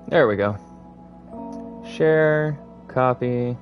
There we go. Share, copy.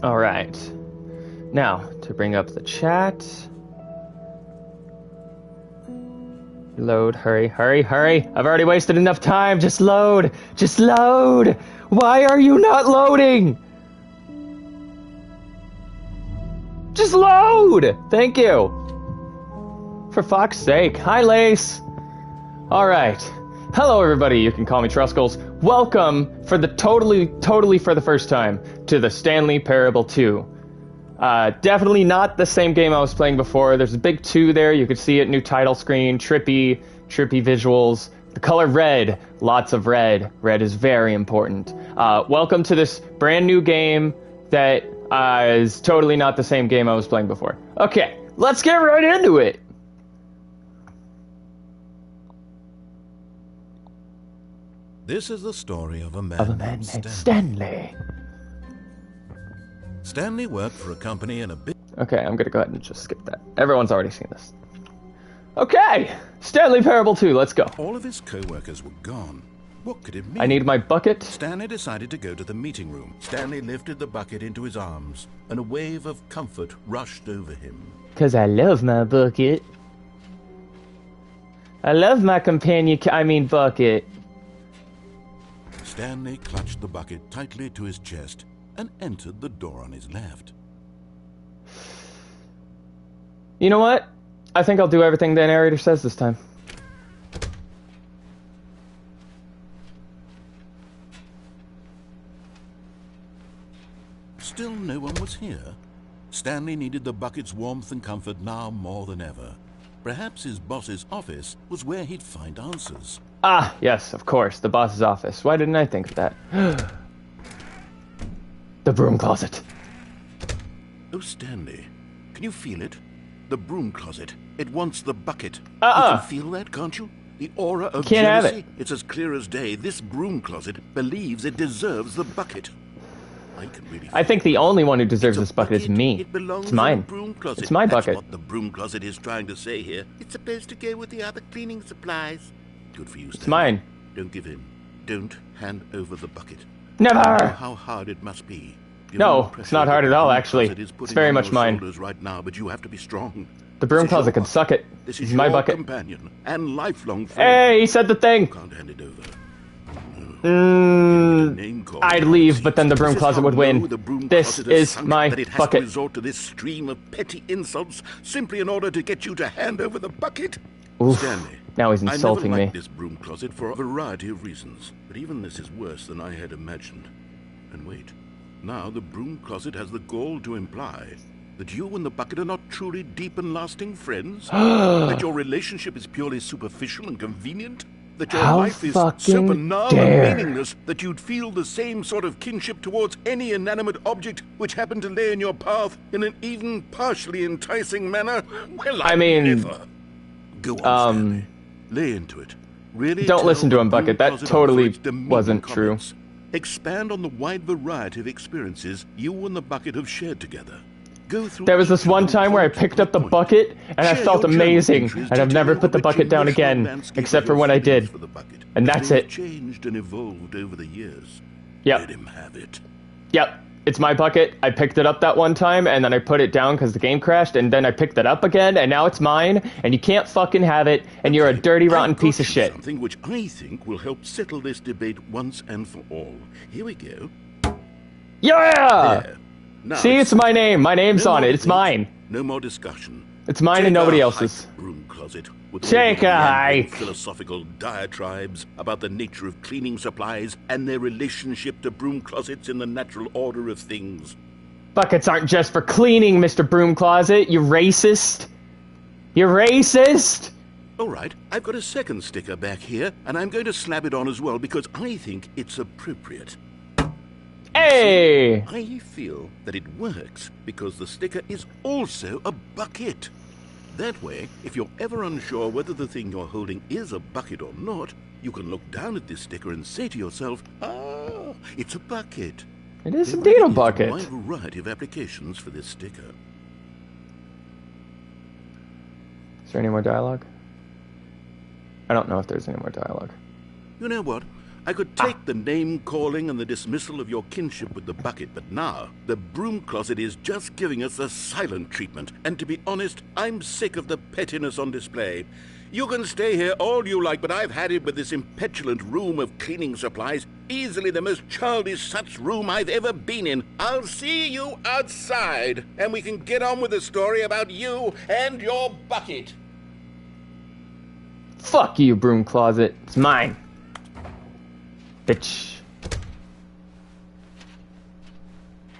All right. Now, to bring up the chat. Load, hurry, hurry, hurry. I've already wasted enough time. Just load. Just load. Why are you not loading? Just load. Thank you. For fuck's sake. Hi, Lace. All right. Hello, everybody. You can call me Truskulls. Welcome for the totally for the first time to the Stanley Parable 2. Definitely not the same game I was playing before. There's a big 2 there. You can see it. New title screen. Trippy visuals. The color red. Lots of red. Red is very important. Welcome to this brand new game that is totally not the same game I was playing before. Okay, let's get right into it. This is the story of a man named Stanley. Stanley worked for a company in a big... Okay, I'm gonna go ahead and just skip that. Everyone's already seen this. Okay, Stanley Parable 2, let's go. All of his co-workers were gone. What could it mean? I need my bucket. Stanley decided to go to the meeting room. Stanley lifted the bucket into his arms, and a wave of comfort rushed over him. 'Cause I love my bucket. I love my bucket. Stanley clutched the bucket tightly to his chest and entered the door on his left. You know what? I think I'll do everything the narrator says this time. Still no one was here. Stanley needed the bucket's warmth and comfort now more than ever. Perhaps his boss's office was where he'd find answers. Ah, yes, of course, the boss's office. Why didn't I think of that? The broom closet. Oh, Stanley, can you feel it? The broom closet. It wants the bucket. You can feel that, can't you? The aura of Can't jealousy. have it. It's as clear as day. This broom closet believes it deserves the bucket. I can really I think the only one who deserves It's this a bucket is me. It belongs It's mine. in the broom closet. It's my That's bucket. what the broom closet is trying to say here. It's supposed to go with the other cleaning supplies. Good for you, Stanley. It's mine. Don't give in. Don't hand over the bucket. Never! I know how hard it must be. No, it's not hard at all, actually. It's very much mine. Right now, but you have to be strong. The broom closet can suck it. This It's is my your bucket. companion and lifelong friend. Hey, he said the thing! You can't hand it over. No. I'd leave, but then the broom closet would win. This is my that it has bucket. to resort to this stream of petty insults simply in order to get you to hand over the bucket. Oof. Stanley, Now he's insulting I never me. liked this broom closet for a variety of reasons, but even this is worse than I had imagined. And wait, now the broom closet has the gall to imply that you and the bucket are not truly deep and lasting friends, that your relationship is purely superficial and convenient, that your How life is so fucking banal dare. and meaningless that you'd feel the same sort of kinship towards any inanimate object which happened to lay in your path in an even partially enticing manner. Well, I mean, never. Go on, Stanley. Lay into it. Really Don't tell listen to the him, broom Bucket. That closet totally offer its demeaning wasn't true. comments. Expand on the wide variety of experiences you and the bucket have shared together. Go through There was this each one of them time where I point picked by up the point. bucket, and I Share felt your journal amazing, entries and I've never detailing put the rich bucket down emotional again, landscape except of for your when I feelings did. for the bucket. And that's They've it. changed and evolved over the years. Yep. Let him have it. Yep. It's my bucket. I picked it up that one time, and then I put it down because the game crashed, and then I picked it up again, and now it's mine, and you can't fucking have it, and you're a dirty, rotten piece of shit. Something which I think will help settle this debate once and for all. Here we go. Yeah! There. Now See, it's my name. My name's on it. It's mine. No more discussion. It's mine and nobody else's. Broom closet with Take a hike. Philosophical diatribes about the nature of cleaning supplies and their relationship to broom closets in the natural order of things. Buckets aren't just for cleaning, Mr. Broom Closet. You racist. You racist. All right, I've got a second sticker back here, and I'm going to slap it on as well because I think it's appropriate. Hey! I feel that it works because the sticker is also a bucket. That way, if you're ever unsure whether the thing you're holding is a bucket or not, you can look down at this sticker and say to yourself, ah, it's a bucket. It is indeed a bucket. There is a wide variety of applications for this sticker. Is there any more dialogue? I don't know if there's any more dialogue. You know what? I could take the name-calling and the dismissal of your kinship with the bucket, but now the broom closet is just giving us the silent treatment. And to be honest, I'm sick of the pettiness on display. You can stay here all you like, but I've had it with this impetulant room of cleaning supplies. Easily the most childish such room I've ever been in. I'll see you outside, and we can get on with the story about you and your bucket. Fuck you, Broom Closet. It's mine. Bitch.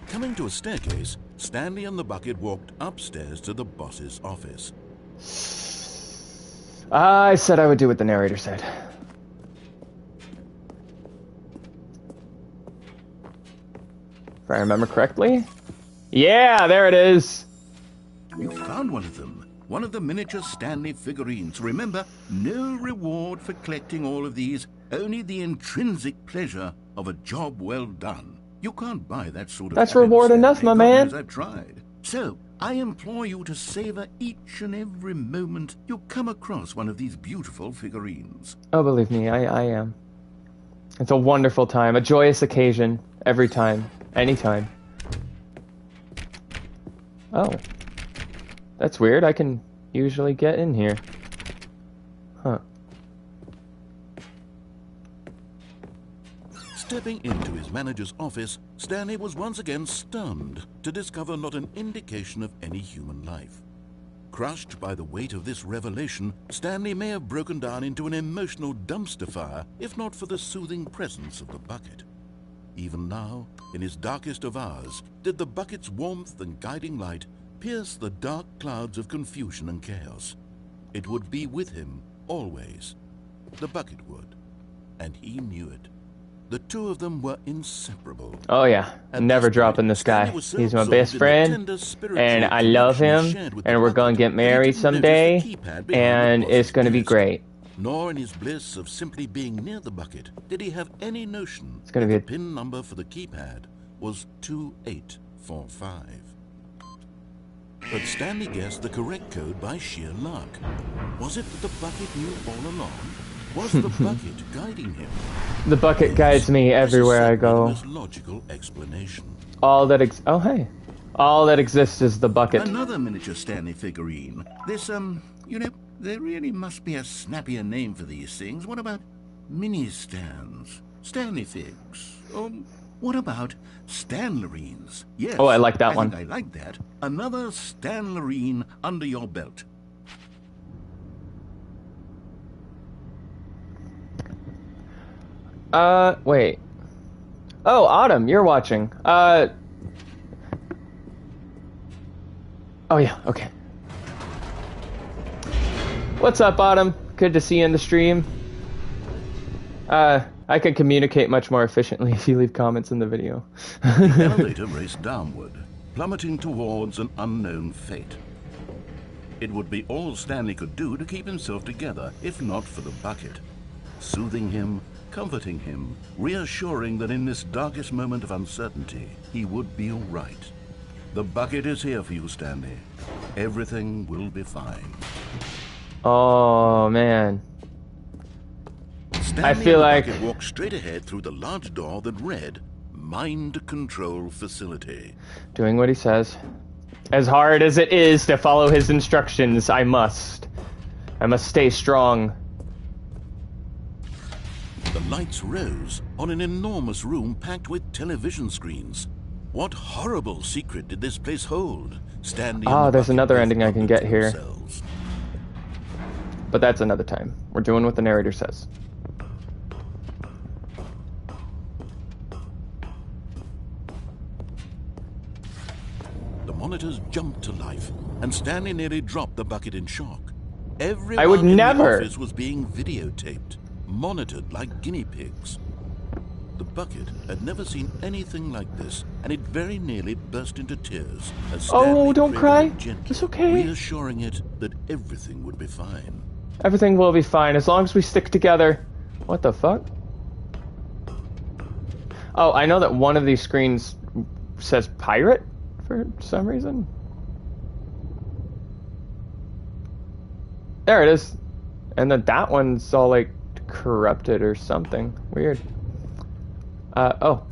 Coming to a staircase, Stanley and the bucket walked upstairs to the boss's office. I said I would do what the narrator said. If I remember correctly. Yeah, there it is. You found one of them. One of the miniature Stanley figurines. Remember, no reward for collecting all of these. Only the intrinsic pleasure of a job well done. You can't buy that sort of... That's reward enough, my man. I've tried. So, I implore you to savor each and every moment you come across one of these beautiful figurines. Oh, believe me, I am. It's a wonderful time, a joyous occasion, every time, anytime. Oh. That's weird, I can usually get in here. Huh. Stepping into his manager's office, Stanley was once again stunned to discover not an indication of any human life. Crushed by the weight of this revelation, Stanley may have broken down into an emotional dumpster fire if not for the soothing presence of the bucket. Even now, in his darkest of hours, did the bucket's warmth and guiding light pierce the dark clouds of confusion and chaos. It would be with him always. The bucket would, and he knew it. The two of them were inseparable. Oh yeah, I'm never dropping this guy. He's my best friend, and I love him, and we're gonna get married someday, and it's gonna be great. Nor in his bliss of simply being near the bucket did he have any notion It's gonna be the pin number for the keypad was 2845. But Stanley guessed the correct code by sheer luck. Was it that the bucket knew all along? Was the bucket guiding him? The bucket guides me everywhere I go. Logical explanation. All that oh hey. All that exists is the bucket. Another miniature Stanley figurine. This, you know, there really must be a snappier name for these things. What about mini-stands? Stanley figs? What about Stanlerines? Yes. Oh, I like that one. I like that. Another Stanlerine under your belt. Wait. Oh, Autumn, you're watching. Oh yeah, okay. What's up, Autumn? Good to see you in the stream. I can communicate much more efficiently if you leave comments in the video. The elevator raced downward, plummeting towards an unknown fate. It would be all Stanley could do to keep himself together, if not for the bucket. Soothing him, comforting him, reassuring that in this darkest moment of uncertainty, he would be all right. The bucket is here for you, Stanley. Everything will be fine. Oh, man. Stanley I feel like... walked straight ahead through the large door that read, mind control facility. Doing what he says. As hard as it is to follow his instructions, I must. I must stay strong. The lights rose on an enormous room packed with television screens. What horrible secret did this place hold? Stanley and the there's bucket another both ending I can get wondered to here. themselves. But that's another time. We're doing what the narrator says. The monitors jumped to life, and Stanley nearly dropped the bucket in shock. Everyone I would in never. the office was being videotaped, monitored like guinea pigs. The bucket had never seen anything like this, and it very nearly burst into tears as Stanley don't cradled cry. it gently, It's okay. reassuring it that everything would be fine. Everything will be fine as long as we stick together. What the fuck? Oh, I know that one of these screens says pirate for some reason. There it is. And then that one's all like corrupted or something. Weird. Oh.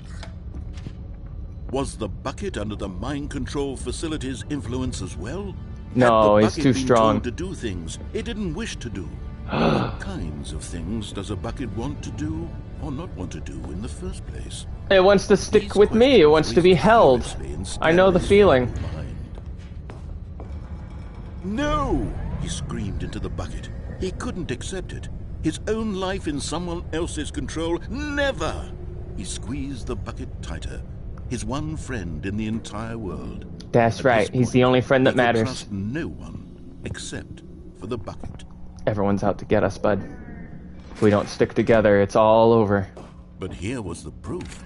Was the bucket under the mind control facility's influence as well? No, Had the he's bucket too been strong. told to do things it didn't wish to do? What kinds of things does a bucket want to do or not want to do in the first place? It wants to stick These with me. It questions wants to be raised held. furiously in I know the Stanley's feeling. mind. No! He screamed into the bucket. He couldn't accept it. His own life in someone else's control. Never! He squeezed the bucket tighter. His one friend in the entire world. That's At right. this He's the point, only friend that he could matters. trust no one except for the bucket. Everyone's out to get us, bud. If we don't stick together, it's all over. But here was the proof.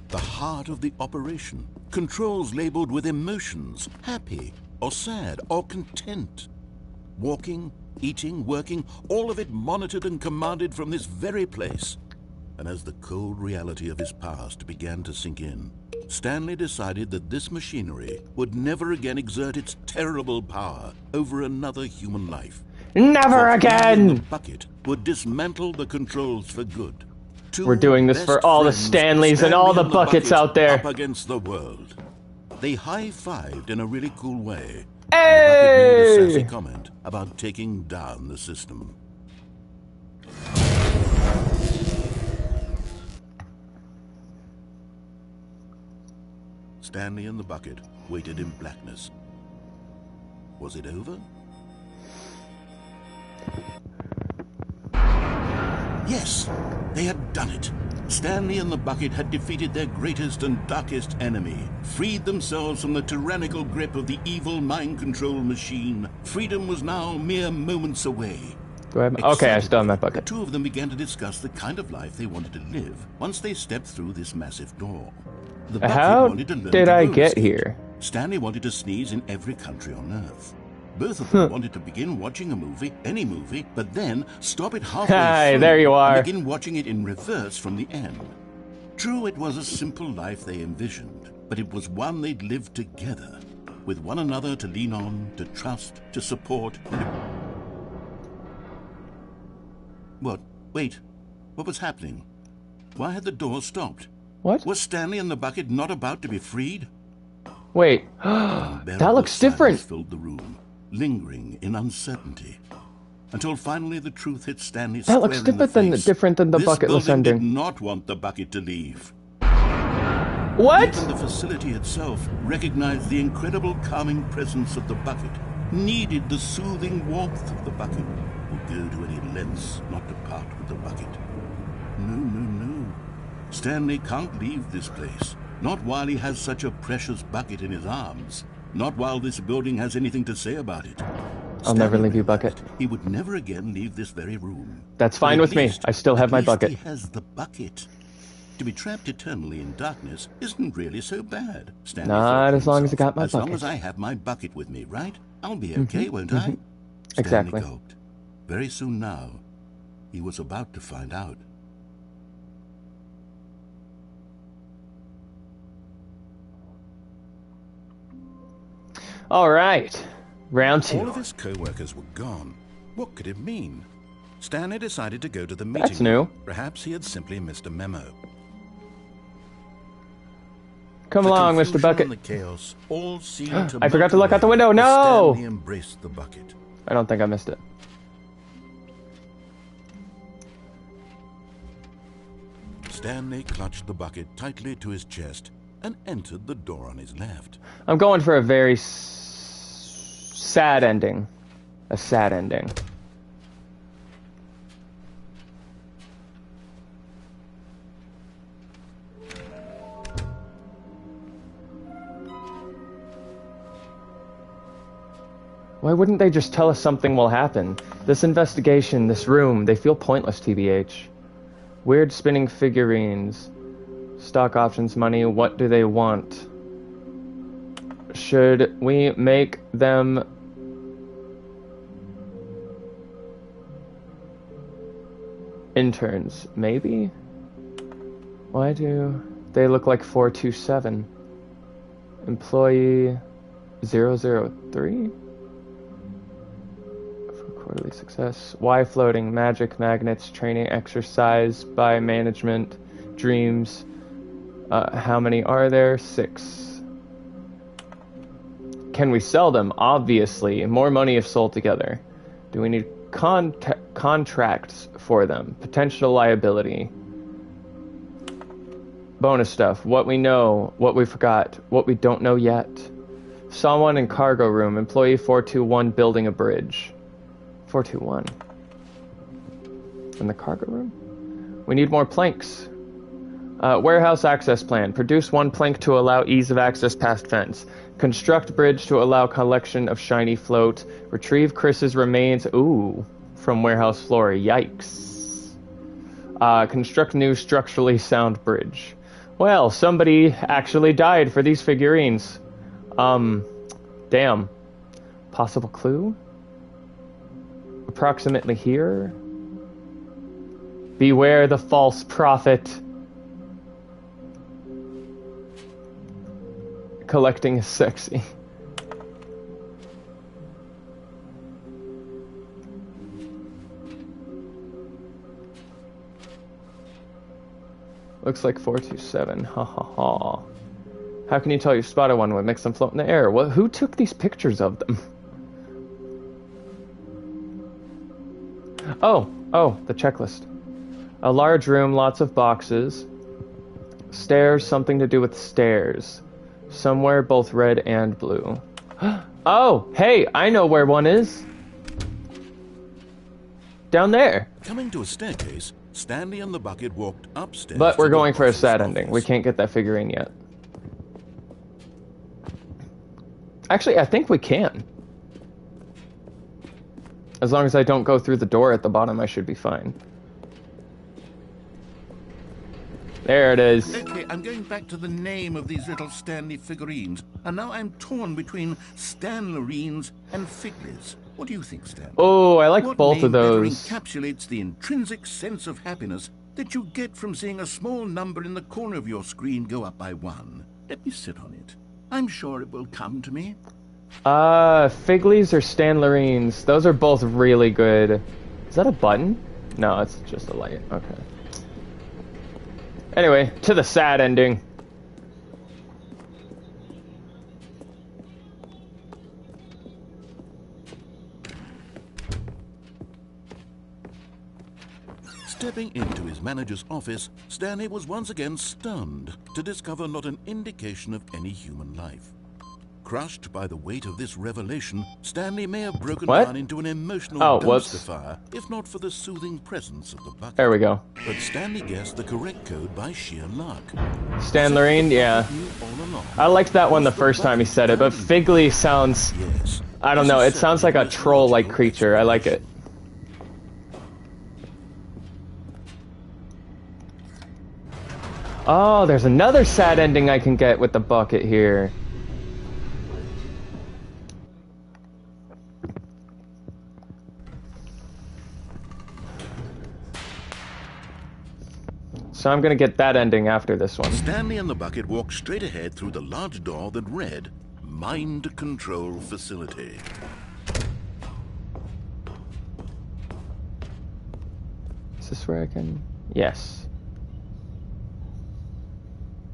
The heart of the operation. Controls labeled with emotions. Happy, or sad, or content. Walking, eating, working, all of it monitored and commanded from this very place. And as the cold reality of his past began to sink in, Stanley decided that this machinery would never again exert its terrible power over another human life. Never For he and again! the bucket would dismantle the controls for good. Two We're doing this for best all the friends, Stanleys and all the Stanley buckets bucket, out there. Up against the world. They high-fived in a really cool way. Hey! The bucket made a sassy comment about taking down the system. Stanley and the bucket waited in blackness. Was it over? Yes, they had done it. Stanley and the bucket had defeated their greatest and darkest enemy, freed themselves from the tyrannical grip of the evil mind control machine. Freedom was now mere moments away. Do I have... Okay, I still have my The bucket. two of them began to discuss the kind of life they wanted to live once they stepped through this massive door. The bucket How wanted to learn did to I roller get skate. here? Stanley wanted to sneeze in every country on Earth. Both of them wanted to begin watching a movie, any movie, but then stop it halfway Hi, through there you are. and begin watching it in reverse from the end. True, it was a simple life they envisioned, but it was one they'd lived together, with one another to lean on, to trust, to support. What? Wait. What was happening? Why had the door stopped? What? Was Stanley and the bucket not about to be freed? Wait. Unbearable That looks silence different. filled the room, lingering in uncertainty, until finally the truth hit Stanley That looks square in the different than the face. bucketless This building ending. did not want the bucket to leave. What? Even the facility itself recognized the incredible calming presence of the bucket, needed the soothing warmth of the bucket, would go to any lengths not to part with the bucket. No. Stanley can't leave this place. Not while he has such a precious bucket in his arms. Not while this building has anything to say about it. I'll never Stanley leave you, realized bucket. He would never again leave this very room. That's But fine at with me. least- I still have at my least bucket. He has the bucket. To be trapped eternally in darkness isn't really so bad. Stanley Not thought to as long as I himself. got my As long bucket. as I have my bucket with me, right? I'll be okay, won't I? Exactly. Stanley gulped. Very soon now, he was about to find out. All right. Round All 2. of his co-workers were gone. What could it mean? Stanley decided to go to the meeting. That's new. Perhaps he had simply missed a memo. Come along, Mr. Bucket. The chaos all seemed to I forgot to look out the window. No! Stanley embraced the bucket. I don't think I missed it. Stanley clutched the bucket tightly to his chest and entered the door on his left. I'm going for a very sad ending. A sad ending. Why wouldn't they just tell us something will happen? This investigation, this room, they feel pointless, TBH. Weird spinning figurines. Stock options money, what do they want? Should we make them... interns? Maybe? Why do they look like 427? Employee 003? Quarterly success. Why floating? Magic, magnets, training, exercise, by management, dreams. How many are there? 6. Can we sell them? Obviously. More money if sold together. Do we need contracts for them? Potential liability. Bonus stuff. What we know. What we forgot. What we don't know yet. Someone in cargo room. Employee 421 building a bridge. 421. In the cargo room? We need more planks. Warehouse access plan. Produce 1 plank to allow ease of access past fence. Construct bridge to allow collection of shiny float. Retrieve Chris's remains. Ooh. From warehouse floor. Yikes. Construct new structurally sound bridge. Well, somebody actually died for these figurines. Damn. Possible clue? Approximately here. Beware the false prophet. Collecting is sexy. Looks like 427. Ha ha ha. How can you tell you spotted one? What makes them float in the air? Well, who took these pictures of them? Oh, the checklist. A large room, lots of boxes. Stairs, something to do with stairs. Somewhere both red and blue. Oh, hey, I know where one is. Down there. Coming to a staircase, Stanley and the bucket walked upstairs. But we're going for a sad ending. We can't get that figurine yet. Actually, I think we can. As long as I don't go through the door at the bottom, I should be fine. There it is. Okay, I'm going back to the name of these little Stanley figurines. And now I'm torn between Stanlerines and Figlies. What do you think, Stanley? Oh, I like what both of those. What encapsulates the intrinsic sense of happiness that you get from seeing a small number in the corner of your screen go up by 1? Let me sit on it. I'm sure it will come to me. Figlies or Stanlerines? Those are both really good. Is that a button? No, it's just a light. Okay. Anyway, to the sad ending. Stepping into his manager's office, Stanley was once again stunned to discover not an indication of any human life. Crushed by the weight of this revelation, Stanley may have broken down into an emotional dumpster fire, if not for the soothing presence of the bucket. There we go. But Stanley guessed the correct code by sheer luck. Stanlerine, yeah. I liked that one the first time he said it, but Figley sounds... Yes. I don't know, it sounds like a troll-like creature. I like it. Oh, there's another sad ending I can get with the bucket here. So I'm gonna get that ending after this one. Stanley and the bucket walked straight ahead through the large door that read, Mind Control Facility. Is this where I can... Yes.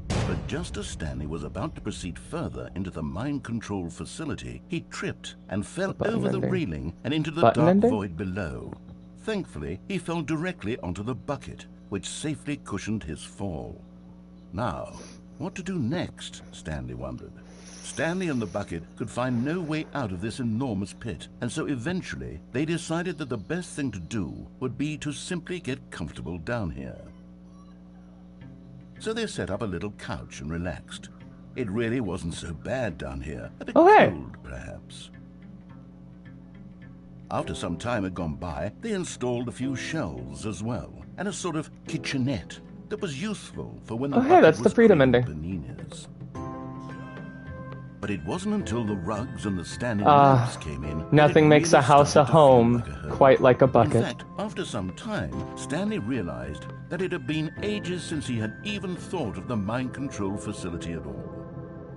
But Just as Stanley was about to proceed further into the mind control facility, he tripped and fell over the railing and into the dark void below. Thankfully, he fell directly onto the bucket, which safely cushioned his fall. Now, what to do next, Stanley wondered. Stanley and the bucket could find no way out of this enormous pit, and so eventually they decided that the best thing to do would be to simply get comfortable down here. So they set up a little couch and relaxed. It really wasn't so bad down here, a bit cold perhaps. After some time had gone by, they installed a few shelves as well, and a sort of kitchenette that was useful for when the bucket that's was the freedom cleaning ending. paninis. But it wasn't until the rugs and the standing lamps came in. Nothing makes a house a home quite like a bucket. In fact, after some time, Stanley realized that it had been ages since he had even thought of the mind control facility at all.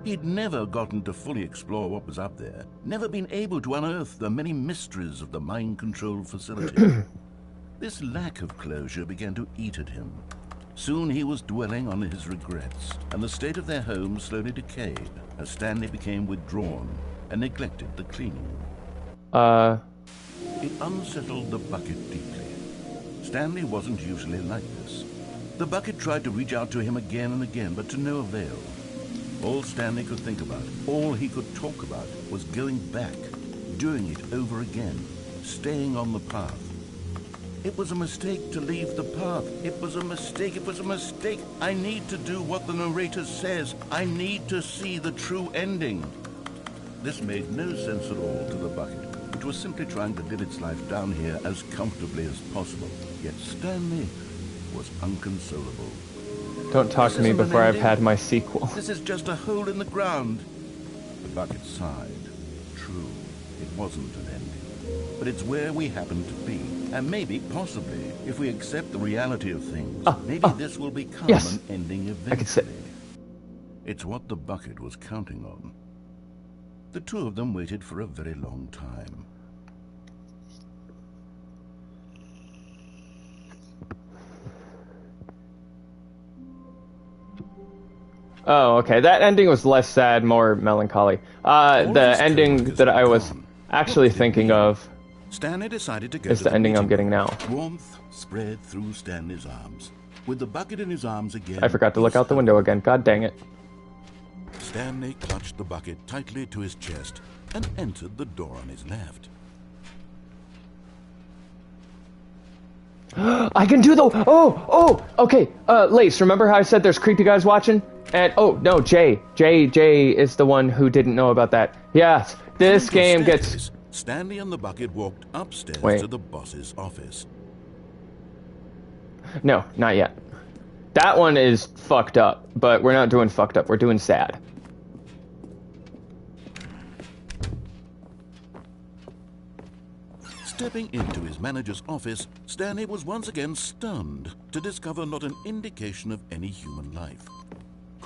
He'd never gotten to fully explore what was up there, never been able to unearth the many mysteries of the mind control facility. This lack of closure began to eat at him. Soon he was dwelling on his regrets, and the state of their home slowly decayed as Stanley became withdrawn and neglected the cleaning. It unsettled the bucket deeply. Stanley wasn't usually like this. The bucket tried to reach out to him again and again, but to no avail. All Stanley could think about, all he could talk about, was going back, doing it over again, staying on the path. It was a mistake to leave the path. It was a mistake. It was a mistake. I need to do what the narrator says. I need to see the true ending. This made no sense at all to the bucket, which was simply trying to live its life down here as comfortably as possible. Yet Stanley was unconsolable. Don't talk to me before I've had my sequel. This is just a hole in the ground. The bucket sighed. True, it wasn't an ending. But it's where we happen to be. And maybe, possibly, if we accept the reality of things, maybe this will become an ending eventually. I can sit. It's what the bucket was counting on. The two of them waited for a very long time. Oh, okay. That ending was less sad, more melancholy. The ending that I was actually thinking of Stanley decided to go is the ending I'm getting now. Warmth spread through Stanley's arms. With the bucket in his arms again, I forgot to look out the window again. God dang it. Stanley clutched the bucket tightly to his chest and entered the door on his left. I can do the... Okay. Lace, remember how I said there's creepy guys watching? And, no, Jay is the one who didn't know about that. Yes, this game gets... Stanley and the bucket walked upstairs to the boss's office. No, not yet. That one is fucked up, but we're not doing fucked up. We're doing sad. Stepping into his manager's office, Stanley was once again stunned to discover not an indication of any human life.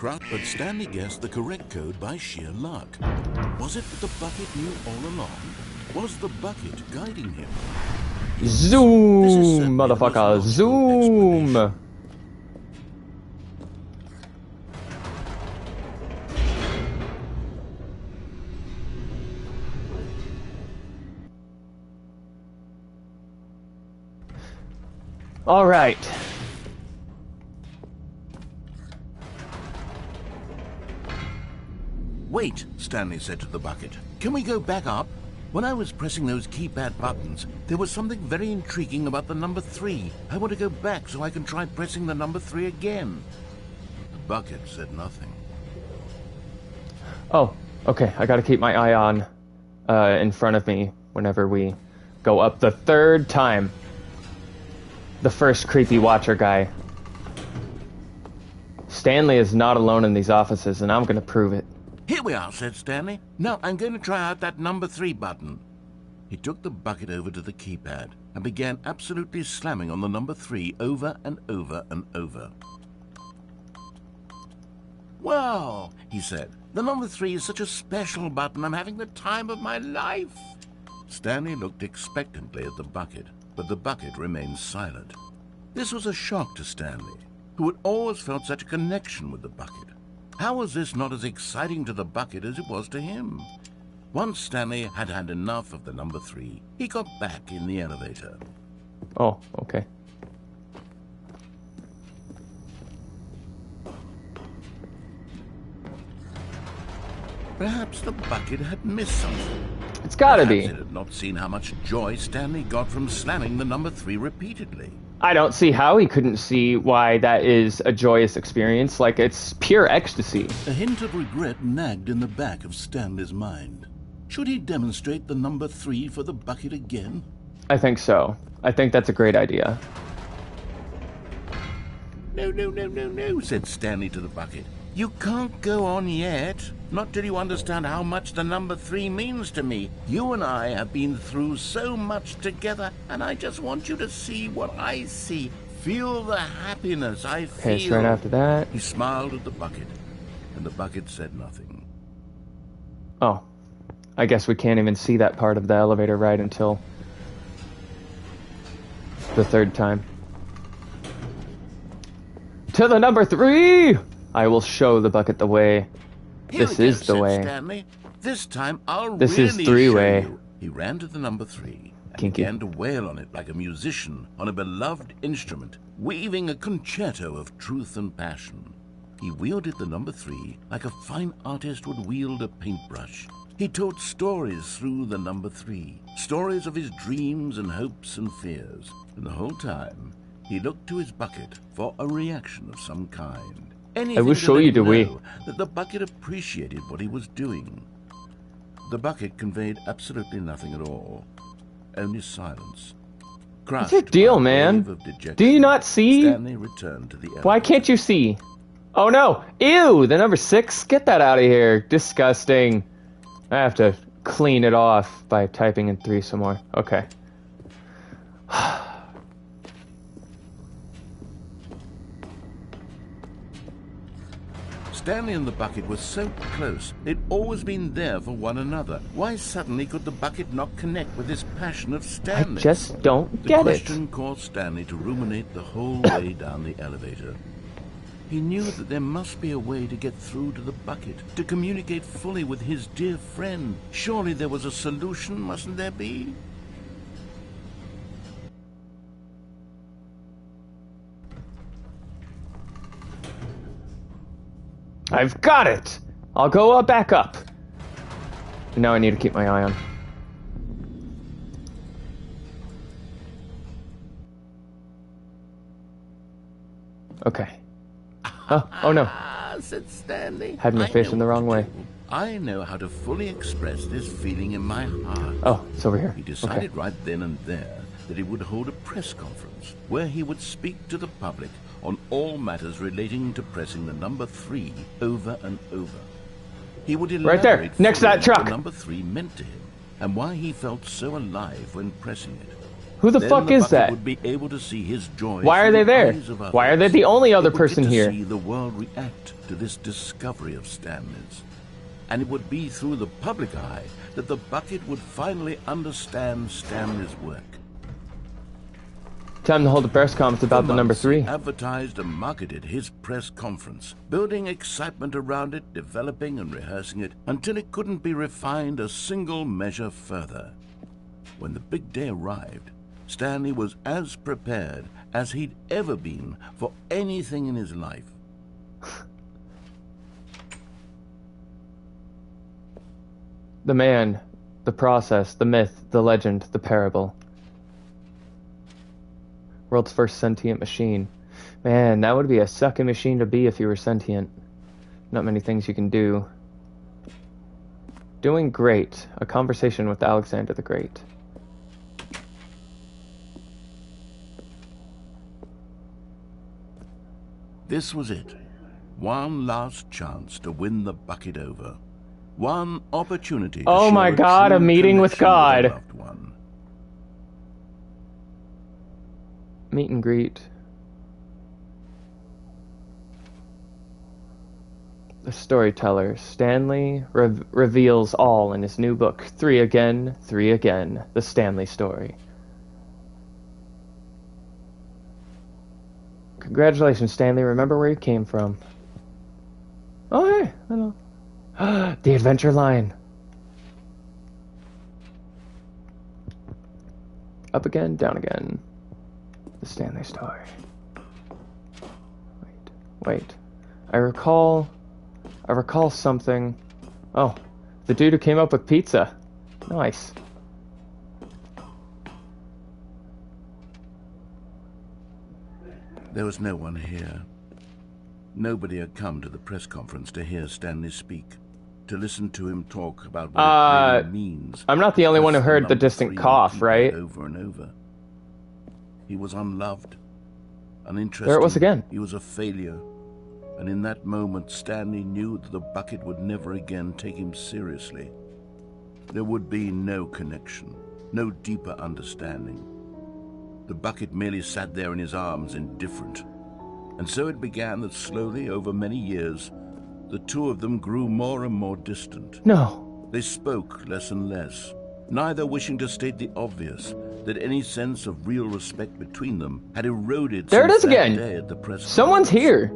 But Stanley guessed the correct code by sheer luck. Was it that the bucket knew all along? Was the bucket guiding him? Zoom, motherfucker, zoom! All right. Wait, Stanley said to the bucket. Can we go back up? When I was pressing those keypad buttons, there was something very intriguing about the number 3. I want to go back so I can try pressing the number 3 again. The bucket said nothing. Oh, okay. I gotta keep my eye on in front of me whenever we go up the third time. The first creepy watcher guy. Stanley is not alone in these offices, and I'm gonna prove it. Here we are, said Stanley. Now I'm going to try out that number 3 button. He took the bucket over to the keypad and began absolutely slamming on the number 3 over and over and over. Wow, he said. The number 3 is such a special button. I'm having the time of my life. Stanley looked expectantly at the bucket, but the bucket remained silent. This was a shock to Stanley, who had always felt such a connection with the bucket. How was this not as exciting to the bucket as it was to him? Once Stanley had had enough of the number 3, he got back in the elevator. Oh, okay. Perhaps the bucket had missed something. It's gotta be. Perhaps it had not seen how much joy Stanley got from slamming the number 3 repeatedly. I don't see how he couldn't see why that is a joyous experience. Like, it's pure ecstasy. A hint of regret nagged in the back of Stanley's mind. Should he demonstrate the number 3 for the bucket again? I think so. I think that's a great idea. No, said Stanley to the bucket. You can't go on yet. Not till you understand how much the number 3 means to me. You and I have been through so much together, and I just want you to see what I see. Feel the happiness I feel. Okay, so right after that... He smiled at the bucket, and the bucket said nothing. Oh. I guess we can't even see that part of the elevator ride until the 3rd time. To the number 3! I will show the bucket the way. This is the way. Stanley. This time I'll this really is 3-way. show you. He ran to the number 3 and Kinky. began to wail on it like a musician on a beloved instrument, weaving a concerto of truth and passion. He wielded the number 3 like a fine artist would wield a paintbrush. He told stories through the number 3, stories of his dreams and hopes and fears. And the whole time, he looked to his bucket for a reaction of some kind. Anything I will show you the way. That the bucket appreciated what he was doing. The bucket conveyed absolutely nothing at all, only silence. What's your deal, man? Do you not see? Stanley returned to the elevator. Why can't you see? Oh no! Ew! The number 6? Get that out of here. Disgusting. I have to clean it off by typing in 3 some more. Okay. Stanley and the bucket were so close. They'd always been there for one another. Why suddenly could the bucket not connect with this passion of Stanley? I just don't get it. The question caused Stanley to ruminate the whole way down the elevator. He knew that there must be a way to get through to the bucket, to communicate fully with his dear friend. Surely there was a solution, mustn't there be? I've got it! I'll go back up. Now I need to keep my eye on. Okay. Oh no. Said Stanley. Had my face in the wrong way. I know how to fully express this feeling in my heart. Oh, it's over here. He decided right then and there that he would hold a press conference where he would speak to the public on all matters relating to pressing the number 3 over and over. He would elaborate right there, next to that truck. what the number 3 meant to him and why he felt so alive when pressing it. Who the fuck is that? Would be able to see his joy. Why are they there? Why are they the only other person here? See the world react to this discovery of Stanley's. And it would be through the public eye that the bucket would finally understand Stanley's work. Time to hold a press conference about the number 3. He advertised and marketed his press conference, building excitement around it, developing and rehearsing it, until it couldn't be refined a single measure further. When the big day arrived, Stanley was as prepared as he'd ever been for anything in his life. The man, the process, the myth, the legend, the parable. World's first sentient machine. Man, that would be a sucking machine to be if you were sentient. Not many things you can do. Doing great. A conversation with Alexander the Great. This was it. One last chance to win the bucket over. One opportunity to oh my share God, a true meeting with connection God. a loved one. Meet and greet. The storyteller, Stanley, reveals all in his new book, 3 Again, 3 Again, The Stanley Story. Congratulations, Stanley. Remember where you came from. Oh, hey, hello. The adventure line. Up again, down again. The Stanley story. Wait. I recall something. Oh, the dude who came up with pizza. Nice. There was no one here. Nobody had come to the press conference to hear Stanley speak, to listen to him talk about what it really means. I'm not the only one who heard the distant cough, right? Over and over. He was unloved, uninterested. There it was again. He was a failure. And in that moment, Stanley knew that the bucket would never again take him seriously. There would be no connection, no deeper understanding. The bucket merely sat there in his arms, indifferent. And so it began that slowly, over many years, the two of them grew more and more distant. No. They spoke less and less, neither wishing to state the obvious, that any sense of real respect between them had eroded there since it is again. that day at the press Someone's conference. here.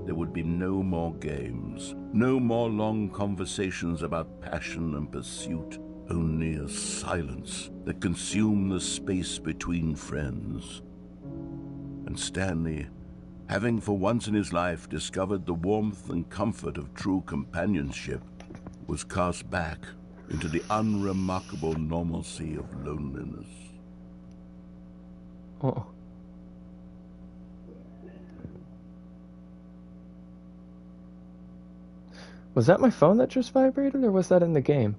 There would be no more games, no more long conversations about passion and pursuit, only a silence that consumed the space between friends. And Stanley, having for once in his life discovered the warmth and comfort of true companionship, was cast back into the unremarkable normalcy of loneliness. Oh. Was that my phone that just vibrated, or was that in the game?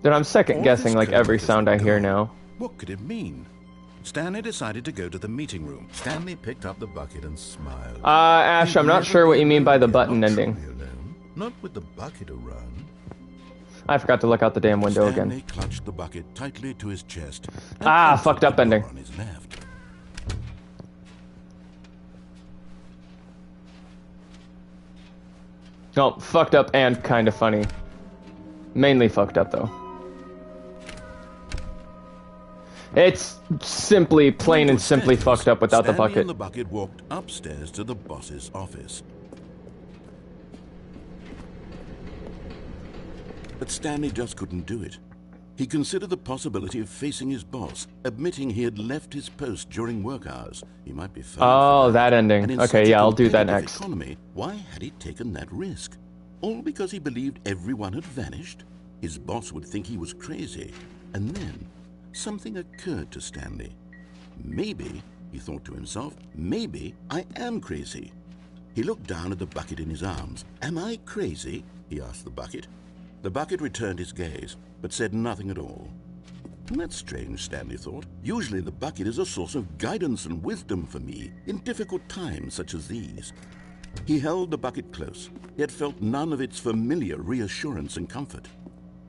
Dude, I'm second guessing like every sound I hear now. What could it mean? Stanley decided to go to the meeting room. Stanley picked up the bucket and smiled. Ash, I'm not sure what you mean by the button ending. Not with the bucket around. I forgot to look out the damn window again. Stanley clutched the bucket tightly to his chest. Fucked up ending. On his left. No, fucked up and kind of funny. Mainly fucked up, though. It's simply, plain and simply fucked up without the Stanley bucket. and the bucket walked upstairs to the boss's office. But Stanley just couldn't do it. He considered the possibility of facing his boss, admitting he had left his post during work hours. He might be fired. Oh, that ending. Okay, yeah, I'll do that next. Economy, why had he taken that risk? All because he believed everyone had vanished? His boss would think he was crazy. And then something occurred to Stanley. Maybe, he thought to himself, maybe I am crazy. He looked down at the bucket in his arms. Am I crazy? He asked the bucket. The bucket returned his gaze, but said nothing at all. That's strange, Stanley thought. Usually the bucket is a source of guidance and wisdom for me in difficult times such as these. He held the bucket close, yet felt none of its familiar reassurance and comfort.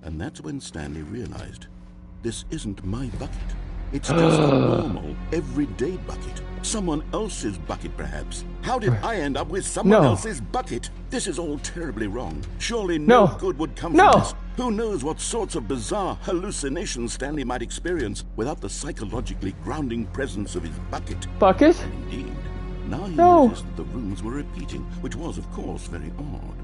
And that's when Stanley realized, this isn't my bucket. It's just a normal, everyday bucket. Someone else's bucket, perhaps. How did I end up with someone else's bucket? This is all terribly wrong. Surely no good would come from this. Who knows what sorts of bizarre hallucinations Stanley might experience without the psychologically grounding presence of his bucket. Bucket? Indeed. Now he noticed that the rooms were repeating, which was, of course, very odd.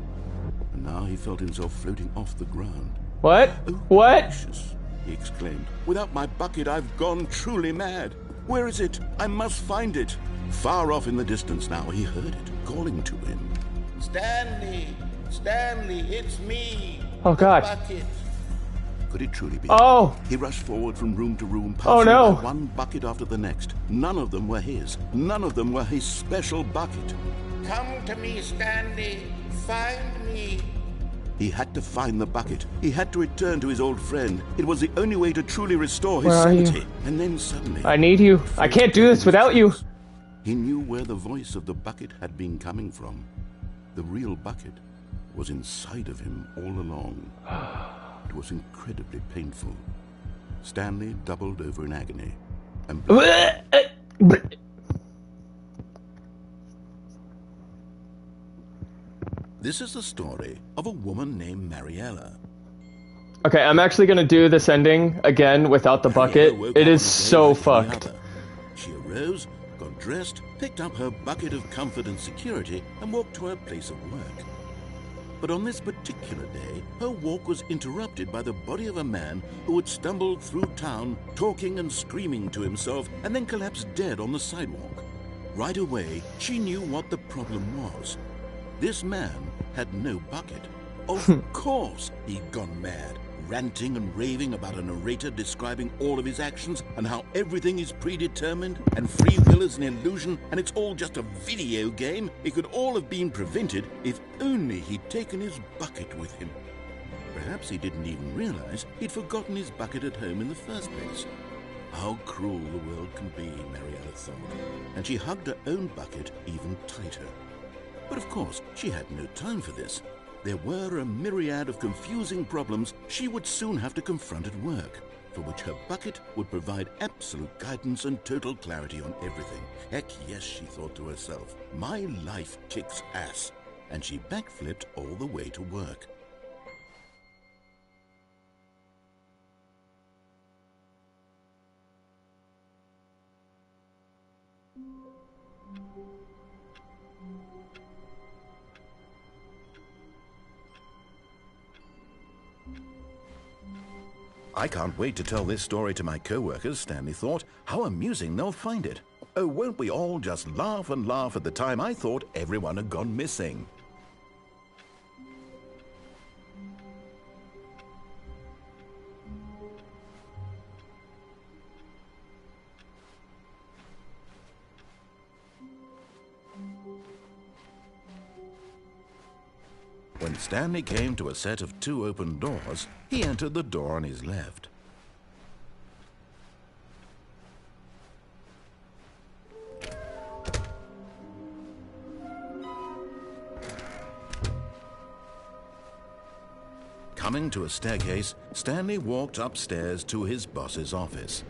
And now he felt himself floating off the ground. What? Oh, What? Gracious, he exclaimed. Without my bucket, I've gone truly mad. Where is it? I must find it. Far off in the distance now, he heard it, calling to him. Stanley! Stanley, it's me! Oh, God. Bucket. Could it truly be? Oh! He rushed forward from room to room, passing by one bucket after the next. None of them were his. None of them were his special bucket. Come to me, Stanley. Find me. He had to find the bucket. He had to return to his old friend. It was the only way to truly restore his sanity. And then suddenly... I need you. I can't do this without you. He knew where the voice of the bucket had been coming from. The real bucket was inside of him all along. It was incredibly painful. Stanley doubled over in agony. And this is the story of a woman named Mariella. Okay, I'm actually gonna do this ending again without the bucket. It is so fucked. She arose, got dressed, picked up her bucket of comfort and security, and walked to her place of work. But on this particular day, her walk was interrupted by the body of a man who had stumbled through town, talking and screaming to himself, and then collapsed dead on the sidewalk. Right away, she knew what the problem was. This man had no bucket. Of course, he'd gone mad, ranting and raving about a narrator describing all of his actions and how everything is predetermined and free will is an illusion and it's all just a video game. It could all have been prevented if only he'd taken his bucket with him. Perhaps he didn't even realize he'd forgotten his bucket at home in the first place. How cruel the world can be, Mariella thought, and she hugged her own bucket even tighter. But of course, she had no time for this. There were a myriad of confusing problems she would soon have to confront at work, for which her bucket would provide absolute guidance and total clarity on everything. Heck yes, she thought to herself, my life kicks ass. And she backflipped all the way to work. I can't wait to tell this story to my co-workers, Stanley thought. How amusing they'll find it. Oh, won't we all just laugh and laugh at the time I thought everyone had gone missing. When Stanley came to a set of 2 open doors, he entered the door on his left. Coming to a staircase, Stanley walked upstairs to his boss's office.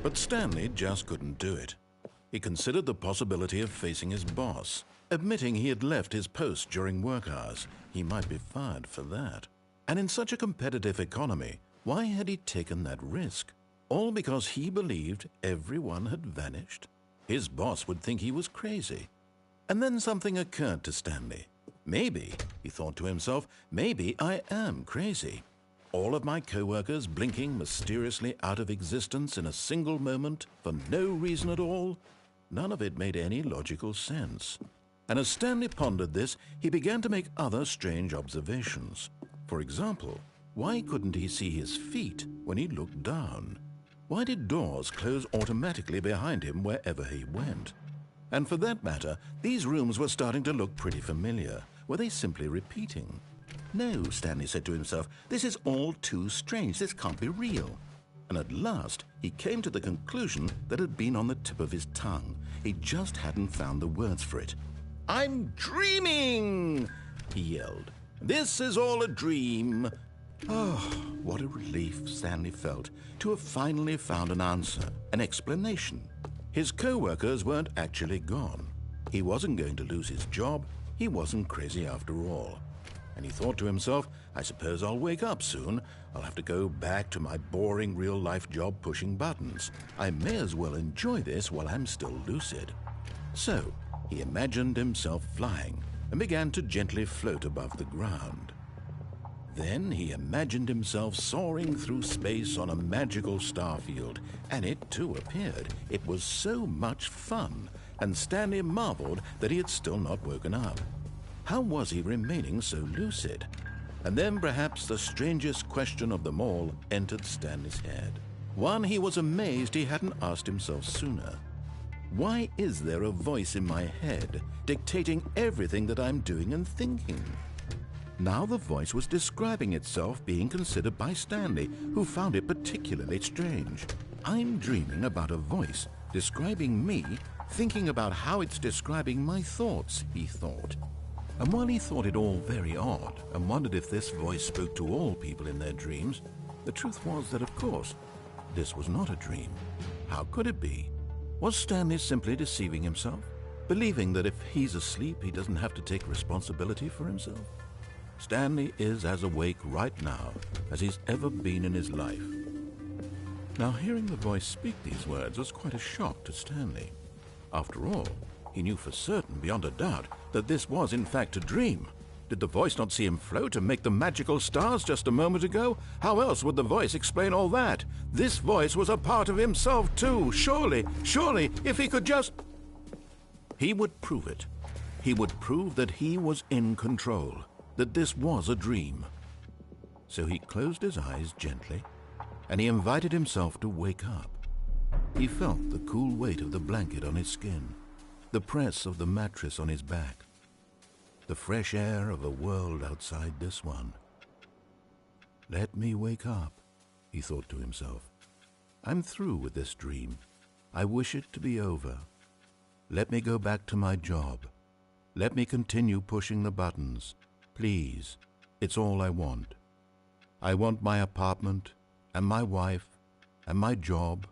But Stanley just couldn't do it. He considered the possibility of facing his boss, admitting he had left his post during work hours. He might be fired for that. And in such a competitive economy, why had he taken that risk? All because he believed everyone had vanished? His boss would think he was crazy. And then something occurred to Stanley. Maybe, he thought to himself, maybe I am crazy. All of my co-workers blinking mysteriously out of existence in a single moment for no reason at all? None of it made any logical sense. And as Stanley pondered this, he began to make other strange observations. For example, why couldn't he see his feet when he looked down? Why did doors close automatically behind him wherever he went? And for that matter, these rooms were starting to look pretty familiar. Were they simply repeating? No, Stanley said to himself, this is all too strange. This can't be real. And at last, he came to the conclusion that had been on the tip of his tongue. He just hadn't found the words for it. I'm dreaming, he yelled. This is all a dream. Oh, what a relief Stanley felt to have finally found an answer, an explanation. His co-workers weren't actually gone. He wasn't going to lose his job. He wasn't crazy after all. And he thought to himself, I suppose I'll wake up soon. I'll have to go back to my boring real-life job pushing buttons. I may as well enjoy this while I'm still lucid. So, he imagined himself flying and began to gently float above the ground. Then he imagined himself soaring through space on a magical starfield, and it too appeared. It was so much fun, and Stanley marveled that he had still not woken up. How was he remaining so lucid? And then perhaps the strangest question of them all entered Stanley's head. One he was amazed he hadn't asked himself sooner. Why is there a voice in my head dictating everything that I'm doing and thinking? Now the voice was describing itself being considered by Stanley, who found it particularly strange. I'm dreaming about a voice describing me, thinking about how it's describing my thoughts, he thought. And while he thought it all very odd and wondered if this voice spoke to all people in their dreams, the truth was that, of course, this was not a dream. How could it be? Was Stanley simply deceiving himself, believing that if he's asleep, he doesn't have to take responsibility for himself? Stanley is as awake right now as he's ever been in his life. Now, hearing the voice speak these words was quite a shock to Stanley. After all, he knew for certain, beyond a doubt, that this was in fact a dream. Did the voice not see him float and make the magical stars just a moment ago? How else would the voice explain all that? This voice was a part of himself too. Surely, if he could just... He would prove it. He would prove that he was in control, that this was a dream. So he closed his eyes gently, and he invited himself to wake up. He felt the cool weight of the blanket on his skin, the press of the mattress on his back, the fresh air of a world outside this one. Let me wake up, he thought to himself. I'm through with this dream. I wish it to be over. Let me go back to my job. Let me continue pushing the buttons. Please, it's all I want. I want my apartment, and my wife, and my job.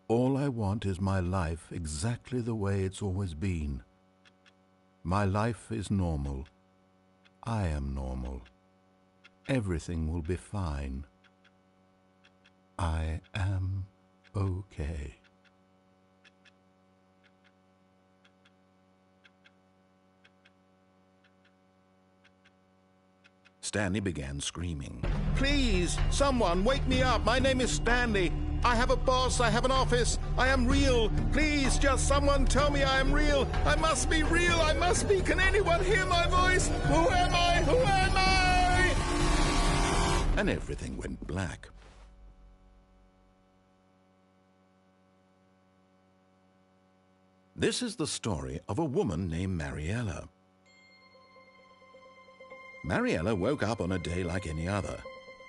All I want is my life exactly the way it's always been. My life is normal. I am normal. Everything will be fine. I am okay. Stanley began screaming. Please, someone, wake me up. My name is Stanley. I have a boss. I have an office. I am real. Please, just someone tell me I am real. I must be real. I must be. Can anyone hear my voice? Who am I? Who am I? And everything went black. This is the story of a woman named Mariella. Mariella woke up on a day like any other.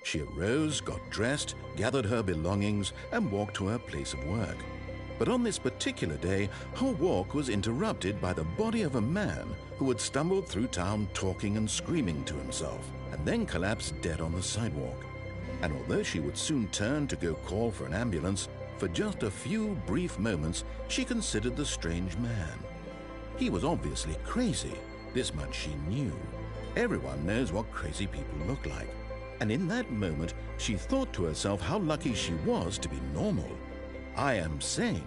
She arose, got dressed, gathered her belongings, and walked to her place of work. But on this particular day, her walk was interrupted by the body of a man who had stumbled through town talking and screaming to himself, and then collapsed dead on the sidewalk. And although she would soon turn to go call for an ambulance, for just a few brief moments she considered the strange man. He was obviously crazy, this much she knew. Everyone knows what crazy people look like. And in that moment, she thought to herself how lucky she was to be normal. I am sane.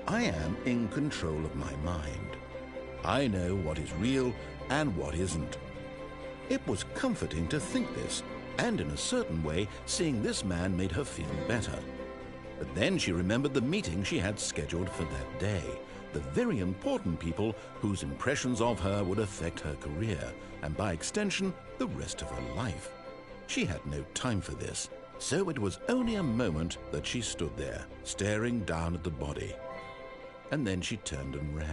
I am in control of my mind. I know what is real and what isn't. It was comforting to think this, and in a certain way, seeing this man made her feel better. But then she remembered the meeting she had scheduled for that day, the very important people whose impressions of her would affect her career, and by extension, the rest of her life. She had no time for this, so it was only a moment that she stood there, staring down at the body. And then she turned and ran.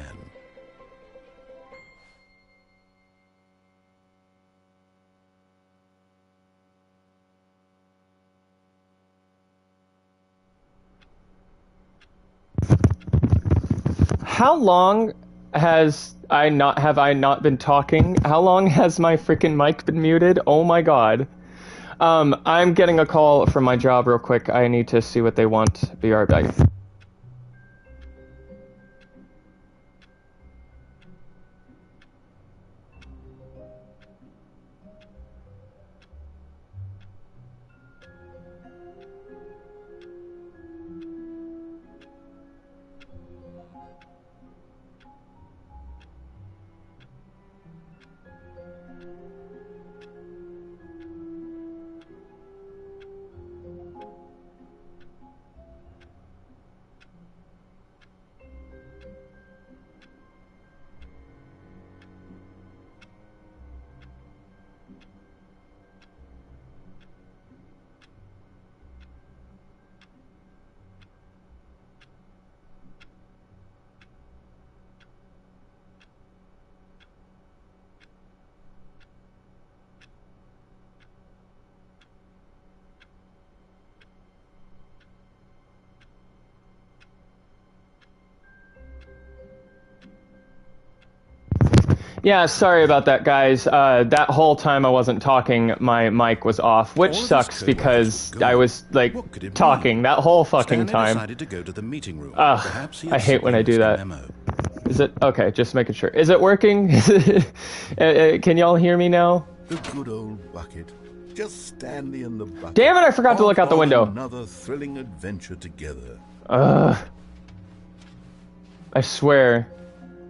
How long have I not been talking? How long has my freaking mic been muted? Oh my god. I'm getting a call from my job real quick. I need to see what they want. Be right back. Yeah, sorry about that, guys. That whole time I wasn't talking, my mic was off, which sucks because I was, like, talking that whole fucking time. Decided to go to the meeting room. Ugh, I hate when I do that. Is it? Okay, just making sure. Is it working? Can y'all hear me now? The good old bucket. Just Stanley and the bucket. Damn it, I forgot to look out the window. Another thrilling adventure together. I swear.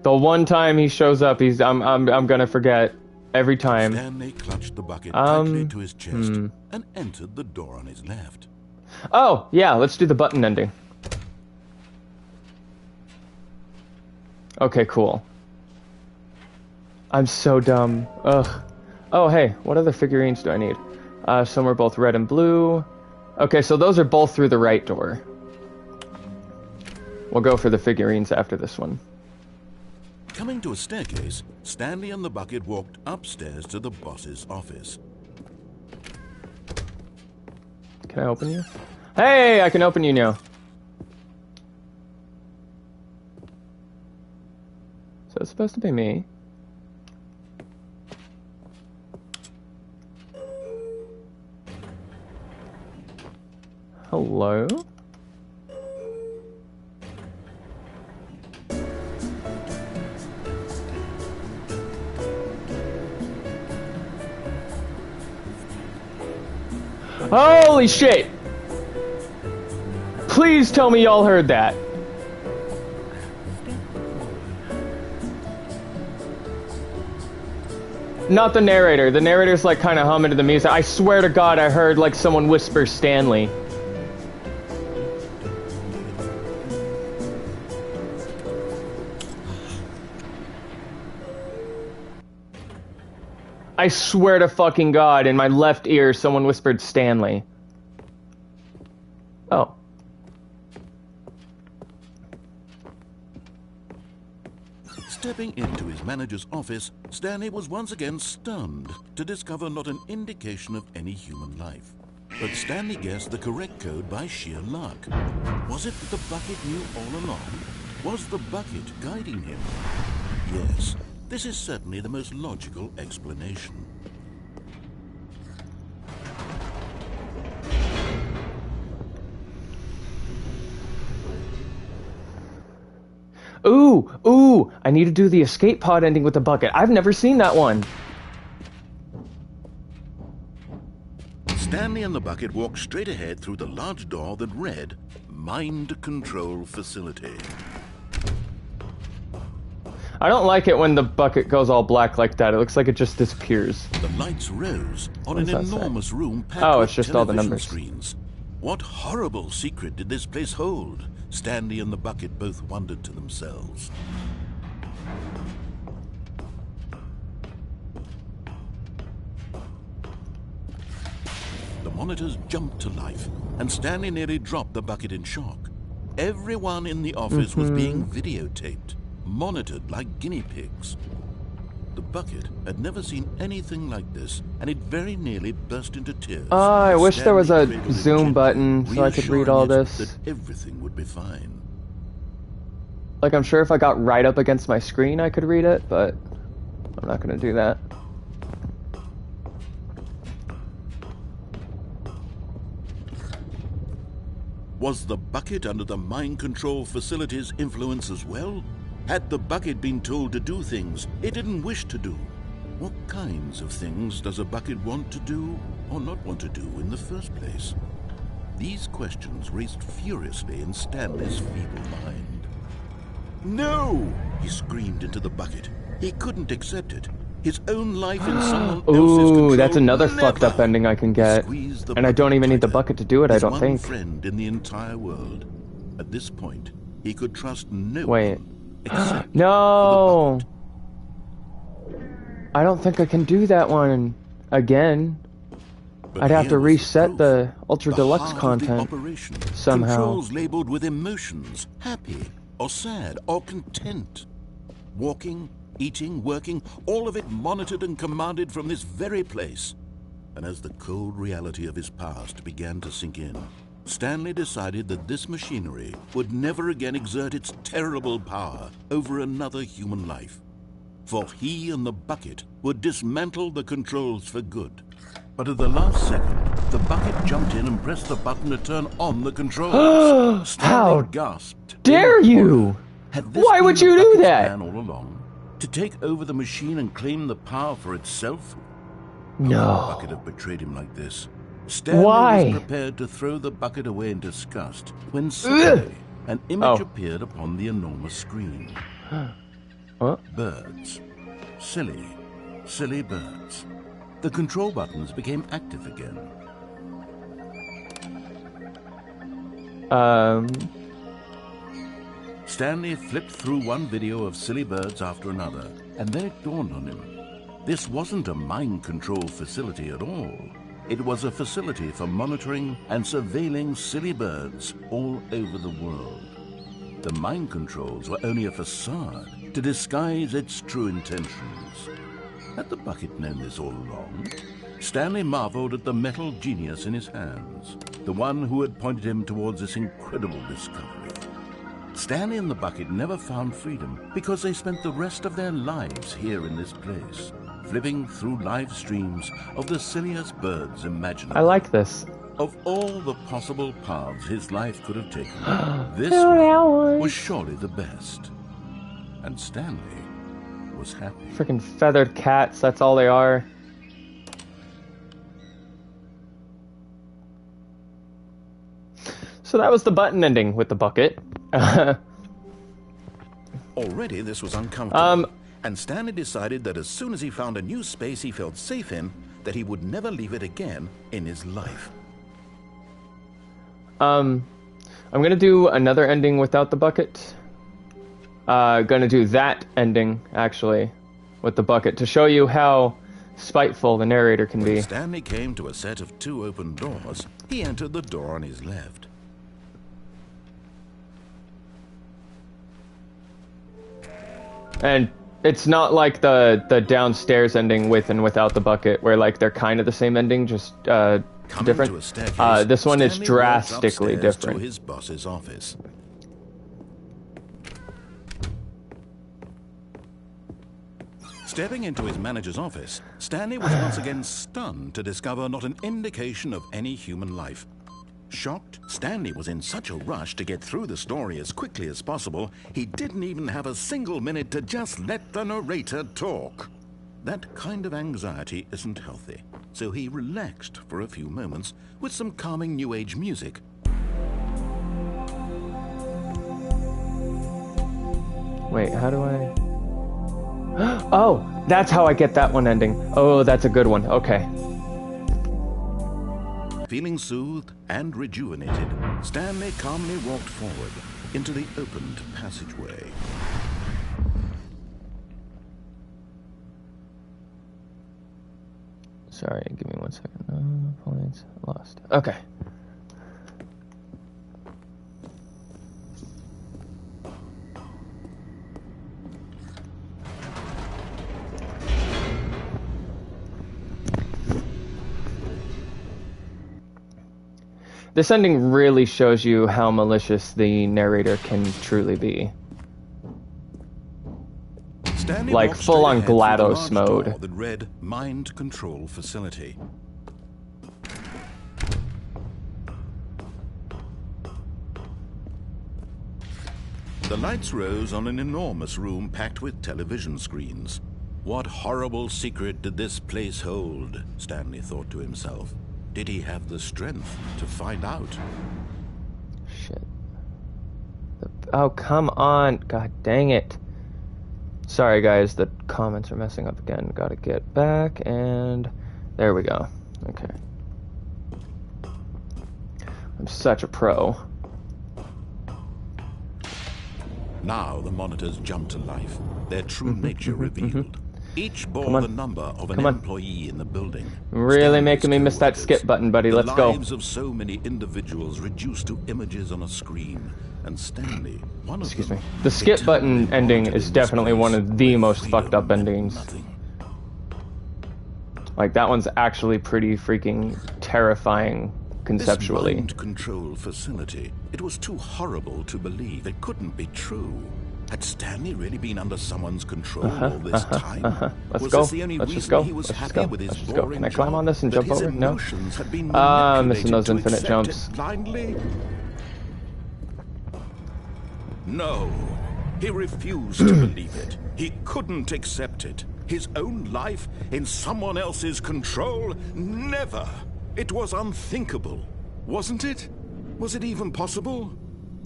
The one time he shows up, I'm gonna forget. Every time. Stanley clutched the bucket tightly to his chest and entered the door on his left. Oh, yeah, let's do the button ending. Okay, cool. I'm so dumb. Ugh. Oh, hey, what other figurines do I need? Some are both red and blue. Okay, so those are both through the right door. We'll go for the figurines after this one. Coming to a staircase, Stanley and the bucket walked upstairs to the boss's office. Can I open you? Hey, I can open you now. So it's supposed to be me. Hello? Holy shit! Please tell me y'all heard that. Not the narrator. The narrator's like kind of humming to the music. I swear to God I heard like someone whisper Stanley. I swear to fucking God, in my left ear, someone whispered Stanley. Oh. Stepping into his manager's office, Stanley was once again stunned to discover not an indication of any human life. But Stanley guessed the correct code by sheer luck. Was it that the bucket knew all along? Was the bucket guiding him? Yes. This is certainly the most logical explanation. Ooh, I need to do the escape pod ending with the bucket. I've never seen that one. Stanley and the bucket walked straight ahead through the large door that read, Mind Control Facility. I don't like it when the bucket goes all black like that. It looks like it just disappears. The lights rose on an enormous room packed with with just all the television numbers. screens. What horrible secret did this place hold? Stanley and the bucket both wondered to themselves. The monitors jumped to life, and Stanley nearly dropped the bucket in shock. Everyone in the office was being videotaped, monitored like guinea pigs. The bucket had never seen anything like this, and it very nearly burst into tears. I wish there was a Stanley zoom cradled it button so I could read all reassuring it this. that everything would be fine. Like, I'm sure if I got right up against my screen I could read it, but I'm not gonna do that. Was the bucket under the mind control facility's influence as well? Had the bucket been told to do things it didn't wish to do? What kinds of things does a bucket want to do or not want to do in the first place? These questions raced furiously in Stanley's feeble mind. No! He screamed into the bucket. He couldn't accept it. His own life in someone else's control. Ooh, that's another Never. fucked up ending I can get. And I don't even need the bucket to do it, I don't think. His one friend in the entire world. At this point, he could trust no Wait. one except No! for the bucket. I don't think I can do that one again. But I'd have here to was reset proof. the Ultra The Deluxe heart of content the operation. somehow. Controls labeled with emotions, happy or sad or content. Walking, eating, working, all of it monitored and commanded from this very place. And as the cold reality of his past began to sink in, Stanley decided that this machinery would never again exert its terrible power over another human life. For he and the bucket would dismantle the controls for good. But at the last second, the bucket jumped in and pressed the button to turn on the controls. Stanley How gasped. dare in horror. you? Had this Why been would the you do bucket's that? plan all along? To take over the machine and claim the power for itself? The No. bucket have betrayed him like this. Stanley Why? was prepared to throw the bucket away in disgust when suddenly an image appeared upon the enormous screen. What? Birds. Silly, silly birds. The control buttons became active again. Stanley flipped through one video of silly birds after another, and then it dawned on him. This wasn't a mind control facility at all. It was a facility for monitoring and surveilling silly birds all over the world. The mind controls were only a facade to disguise its true intentions. Had the bucket known this all along? Stanley marveled at the metal genius in his hands, the one who had pointed him towards this incredible discovery. Stanley and the bucket never found freedom because they spent the rest of their lives here in this place, flipping through live streams of the silliest birds imaginable. I like this. Of all the possible paths his life could have taken, this one was surely the best. And Stanley was happy. Freaking feathered cats, that's all they are. So that was the button ending with the bucket. Already this was uncomfortable, and Stanley decided that as soon as he found a new space he felt safe in, that he would never leave it again in his life. I'm gonna do another ending without the bucket. Gonna do that ending, actually, with the bucket, to show you how spiteful the narrator can be. When Stanley came to a set of 2 open doors, he entered the door on his left. And it's not like the downstairs ending with and without the bucket, where like they're kind of the same ending, just different. This one is drastically different. To his boss's office. Stepping into his manager's office, Stanley was once again stunned to discover not an indication of any human life. Shocked, Stanley was in such a rush to get through the story as quickly as possible, he didn't even have a single minute to just let the narrator talk. That kind of anxiety isn't healthy, so he relaxed for a few moments with some calming New Age music. Wait, how do I... Oh, that's how I get that one ending. Oh, that's a good one. Okay. Feeling soothed and rejuvenated, Stanley calmly walked forward into the opened passageway. Sorry, give me 1 second. Points lost. Okay. This ending really shows you how malicious the narrator can truly be. Stanley like full-on GLaDOS mode. That read Mind Control Facility. The lights rose on an enormous room packed with television screens. What horrible secret did this place hold? Stanley thought to himself. Did he have the strength to find out? Shit. Oh, come on. God dang it. Sorry, guys. The comments are messing up again. Gotta get back, and there we go. Okay. I'm such a pro. Now the monitors jumped to life, their true nature revealed. Each bore the number of an employee in the building. Really making me miss that skip button, buddy. Let's go. The lives of so many individuals reduced to images on a screen. And Stanley, one of them. The skip button ending is definitely one of the most fucked up endings. Like, that one's actually pretty freaking terrifying conceptually. This mind control facility, it was too horrible to believe. It couldn't be true. Had Stanley really been under someone's control all this time? Let's was go. This the only Let's reason just go. he was Let's just happy go. with his Let's just go. boring Can I climb job, on this and that jump his over? No. emotions had been Missing those to infinite accept jumps. it blindly? No. He refused to believe it. He couldn't accept it. His own life in someone else's control? Never! It was unthinkable, wasn't it? Was it even possible?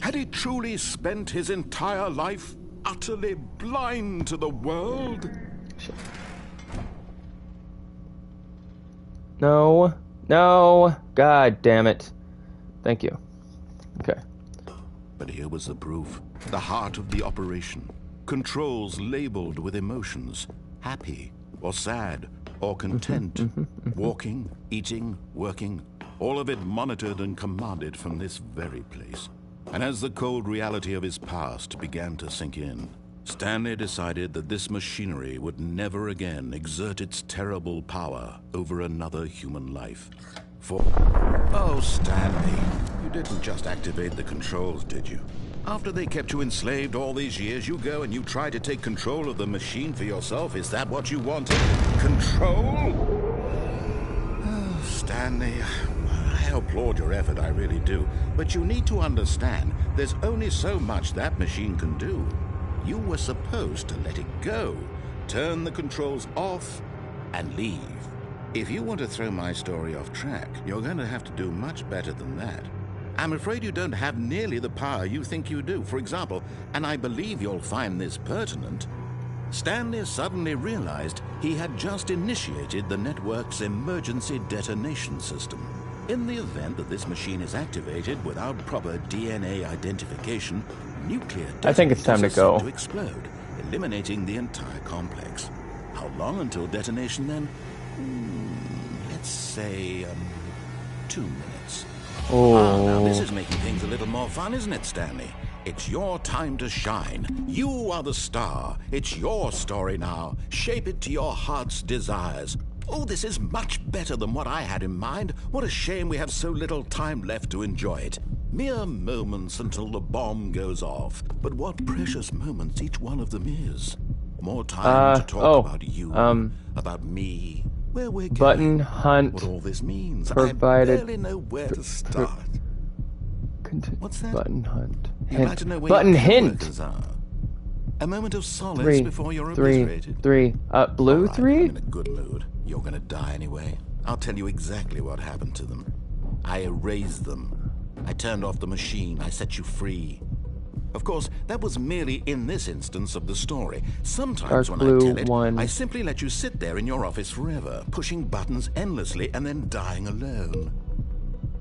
Had he truly spent his entire life utterly blind to the world? No. No. God damn it. Thank you. Okay. But here was the proof. The heart of the operation. Controls labeled with emotions. Happy, or sad, or content. Walking, eating, working. All of it monitored and commanded from this very place. And as the cold reality of his past began to sink in, Stanley decided that this machinery would never again exert its terrible power over another human life. Oh, Stanley, you didn't just activate the controls, did you? After they kept you enslaved all these years, you go and you try to take control of the machine for yourself. Is that what you wanted? Control? Oh, Stanley, I applaud your effort, I really do. But you need to understand, there's only so much that machine can do. You were supposed to let it go, turn the controls off, and leave. If you want to throw my story off track, you're going to have to do much better than that. I'm afraid you don't have nearly the power you think you do. For example, and I believe you'll find this pertinent, Stanley suddenly realized he had just initiated the network's emergency detonation system. In the event that this machine is activated without proper DNA identification, nuclear I think it's time to go. to explode, eliminating the entire complex. How long until detonation then? Let's say 2 minutes. Oh. Now this is making things a little more fun, isn't it, Stanley? It's your time to shine. You are the star. It's your story now. Shape it to your heart's desires. Oh, this is much better than what I had in mind. What a shame we have so little time left to enjoy it. Mere moments until the bomb goes off. But what precious moments each one of them is. More time to talk about you, about me, where we're going, button hunt, what all this means. provided, I barely know where to start. What's that? Button hunt. You'd like to know where Button your hint. coworkers are. A moment of solace before you're obliterated. Three. Blue All right, 3? I'm in a good mood. You're gonna die anyway. I'll tell you exactly what happened to them. I erased them. I turned off the machine. I set you free. Of course, that was merely in this instance of the story. Sometimes when I tell it, I simply let you sit there in your office forever, pushing buttons endlessly and then dying alone.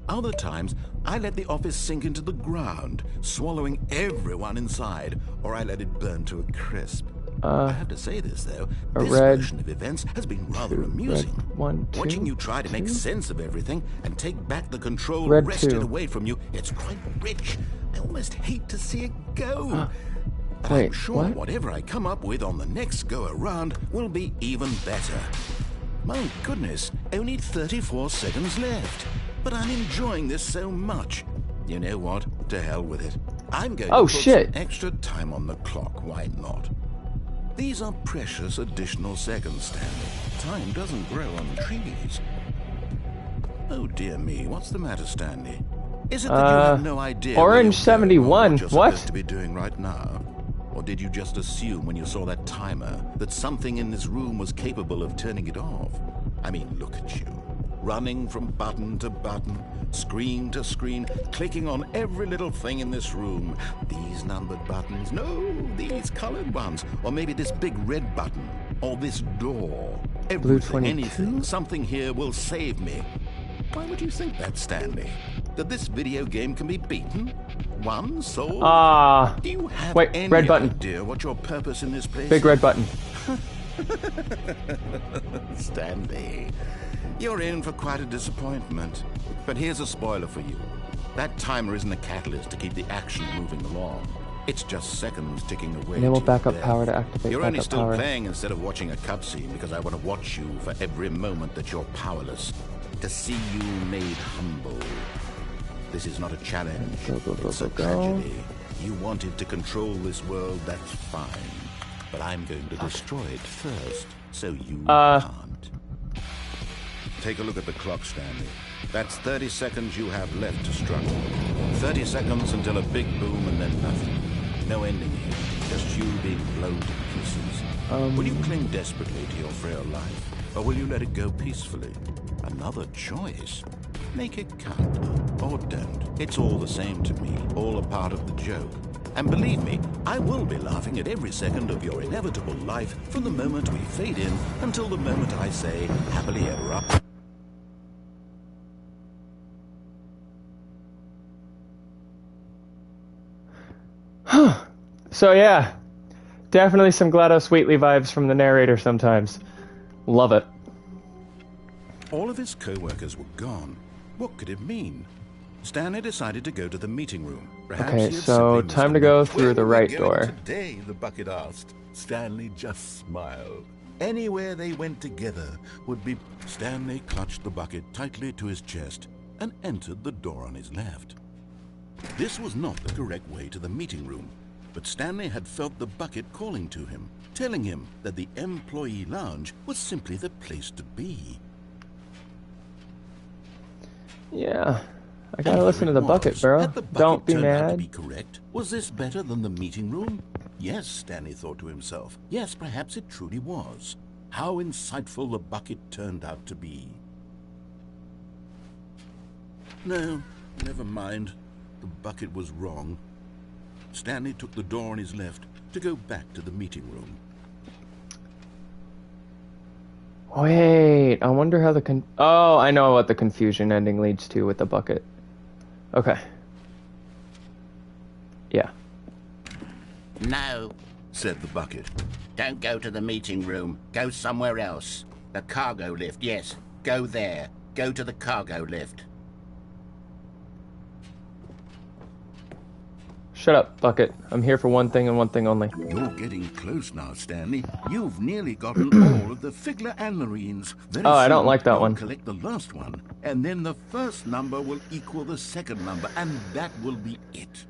Other times, I let the office sink into the ground, swallowing everyone inside, or I let it burn to a crisp. I have to say this, though. This version of events has been rather amusing. Watching you try to make sense of everything and take back the control wrested away from you, it's quite rich. I almost hate to see it go. But I'm sure whatever I come up with on the next go-around will be even better. My goodness, only 34 seconds left. But I'm enjoying this so much. You know what? To hell with it. I'm going to put some extra time on the clock. Why not? These are precious additional seconds, Stanley. Time doesn't grow on trees. Oh dear me, what's the matter, Stanley? Is it that you have no idea Orange 71, what you're supposed to be doing right now? Or did you just assume when you saw that timer that something in this room was capable of turning it off? I mean, look at you. Running from button to button, screen to screen, clicking on every little thing in this room. These numbered buttons, no, these colored ones. Or maybe this big red button, or this door. Everything, anything, something here will save me. Why would you think that, Stanley? That this video game can be beaten? Won? Sold? Do you have any idea what your purpose in this place is? Big red button. Stanley, you're in for quite a disappointment. But here's a spoiler for you. That timer isn't a catalyst to keep the action moving along. It's just seconds ticking away. Enable backup power to activate You're only still power. playing instead of watching a cutscene because I want to watch you for every moment that you're powerless. To see you made humble. This is not a challenge. It's a tragedy. You wanted to control this world, that's fine. But I'm going to destroy it first, so you can't. Take a look at the clock, Stanley. That's 30 seconds you have left to struggle. 30 seconds until a big boom and then nothing. No ending here. Just you being blown to pieces. Will you cling desperately to your frail life, or will you let it go peacefully? Another choice. Make it count, or don't. It's all the same to me, all a part of the joke. And believe me, I will be laughing at every second of your inevitable life from the moment we fade in until the moment I say, happily ever after. So yeah, definitely some GLaDOS Wheatley vibes from the narrator sometimes. Love it. All of his co-workers were gone. What could it mean? Stanley decided to go to the meeting room. Perhaps Okay, he had so simply time to missed go a- through the Where were we right going door. Today, the bucket asked. Stanley just smiled. Anywhere they went together would be... Stanley clutched the bucket tightly to his chest and entered the door on his left. This was not the correct way to the meeting room, but Stanley had felt the bucket calling to him, telling him that the employee lounge was simply the place to be. Yeah, I gotta And listen to here the it bucket, was. bro. Had the bucket Don't be turned out to mad. be correct? Was this better than the meeting room? Yes, Stanley thought to himself. Yes, perhaps it truly was. How insightful the bucket turned out to be. No, never mind. The bucket was wrong. Stanley took the door on his left to go back to the meeting room. Wait, I wonder how the Oh, I know what the confusion ending leads to with the bucket. Okay. Yeah. No, Said the bucket. don't go to the meeting room. Go somewhere else. The cargo lift, yes. Go there. Go to the cargo lift. Shut up, bucket. I'm here for one thing and one thing only. You're getting close now, Stanley. You've nearly gotten all of the Figler and Marines. Very Oh, I don't soon, like that you'll one. Collect the last one, and then the first number will equal the second number, and that will be it.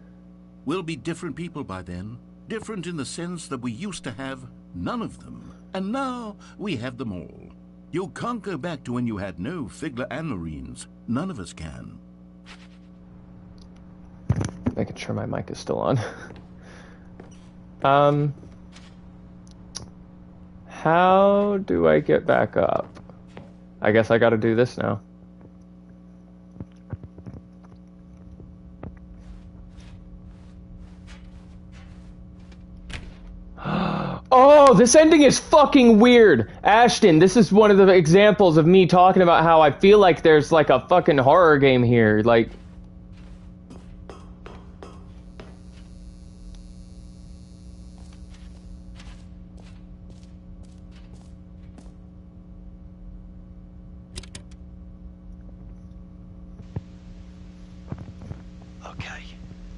We'll be different people by then. Different in the sense that we used to have none of them, and now we have them all. You can't go back to when you had no Figler and Marines. None of us can. Making sure my mic is still on. How do I get back up? I guess I gotta do this now. Oh, this ending is fucking weird. Ashton, this is one of the examples of me talking about how I feel like there's like a fucking horror game here. Like... Okay,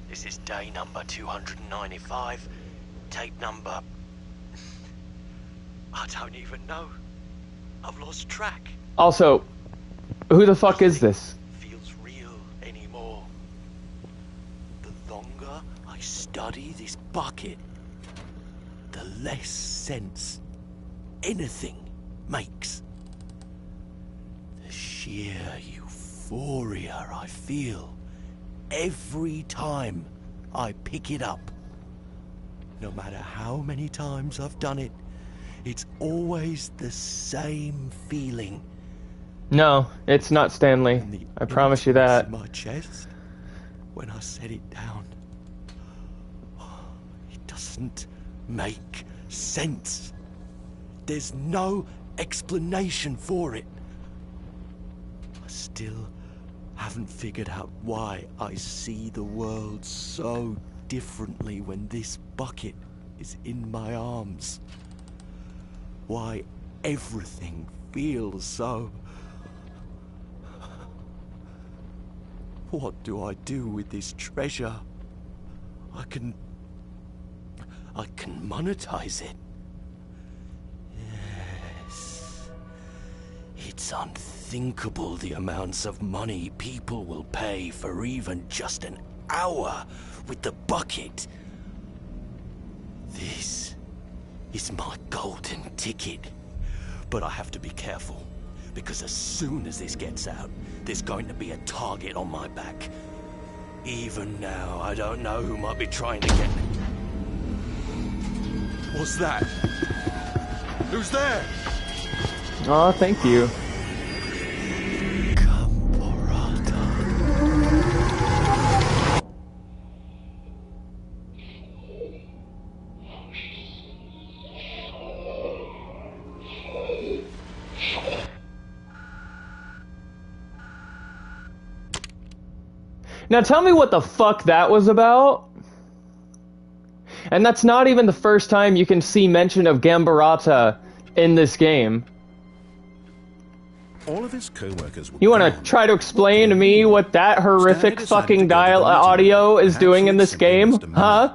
this is day number 295, tape number... I don't even know. I've lost track. Also, who the fuck is this? Feels real anymore. The longer I study this bucket, the less sense anything makes. The sheer euphoria I feel every time I pick it up. No matter how many times I've done it, it's always the same feeling. No, it's not Stanley. And the I promise you emptiness that. in my chest, when I set it down, it doesn't make sense. There's no explanation for it. I still haven't figured out why I see the world so differently when this bucket is in my arms. Why everything feels so... What do I do with this treasure? I can monetize it. Yes. It's unthinkable the amounts of money people will pay for even just an hour with the bucket. This is my golden ticket. But I have to be careful, because as soon as this gets out, there's going to be a target on my back. Even now, I don't know who might be trying to get me. What's that? Who's there? Oh, thank you. Now tell me what the fuck that was about. And that's not even the first time you can see mention of Gambarata in this game. All of his co-workers were You want to gone. try to explain to me what that horrific fucking audio is doing in this game? Huh?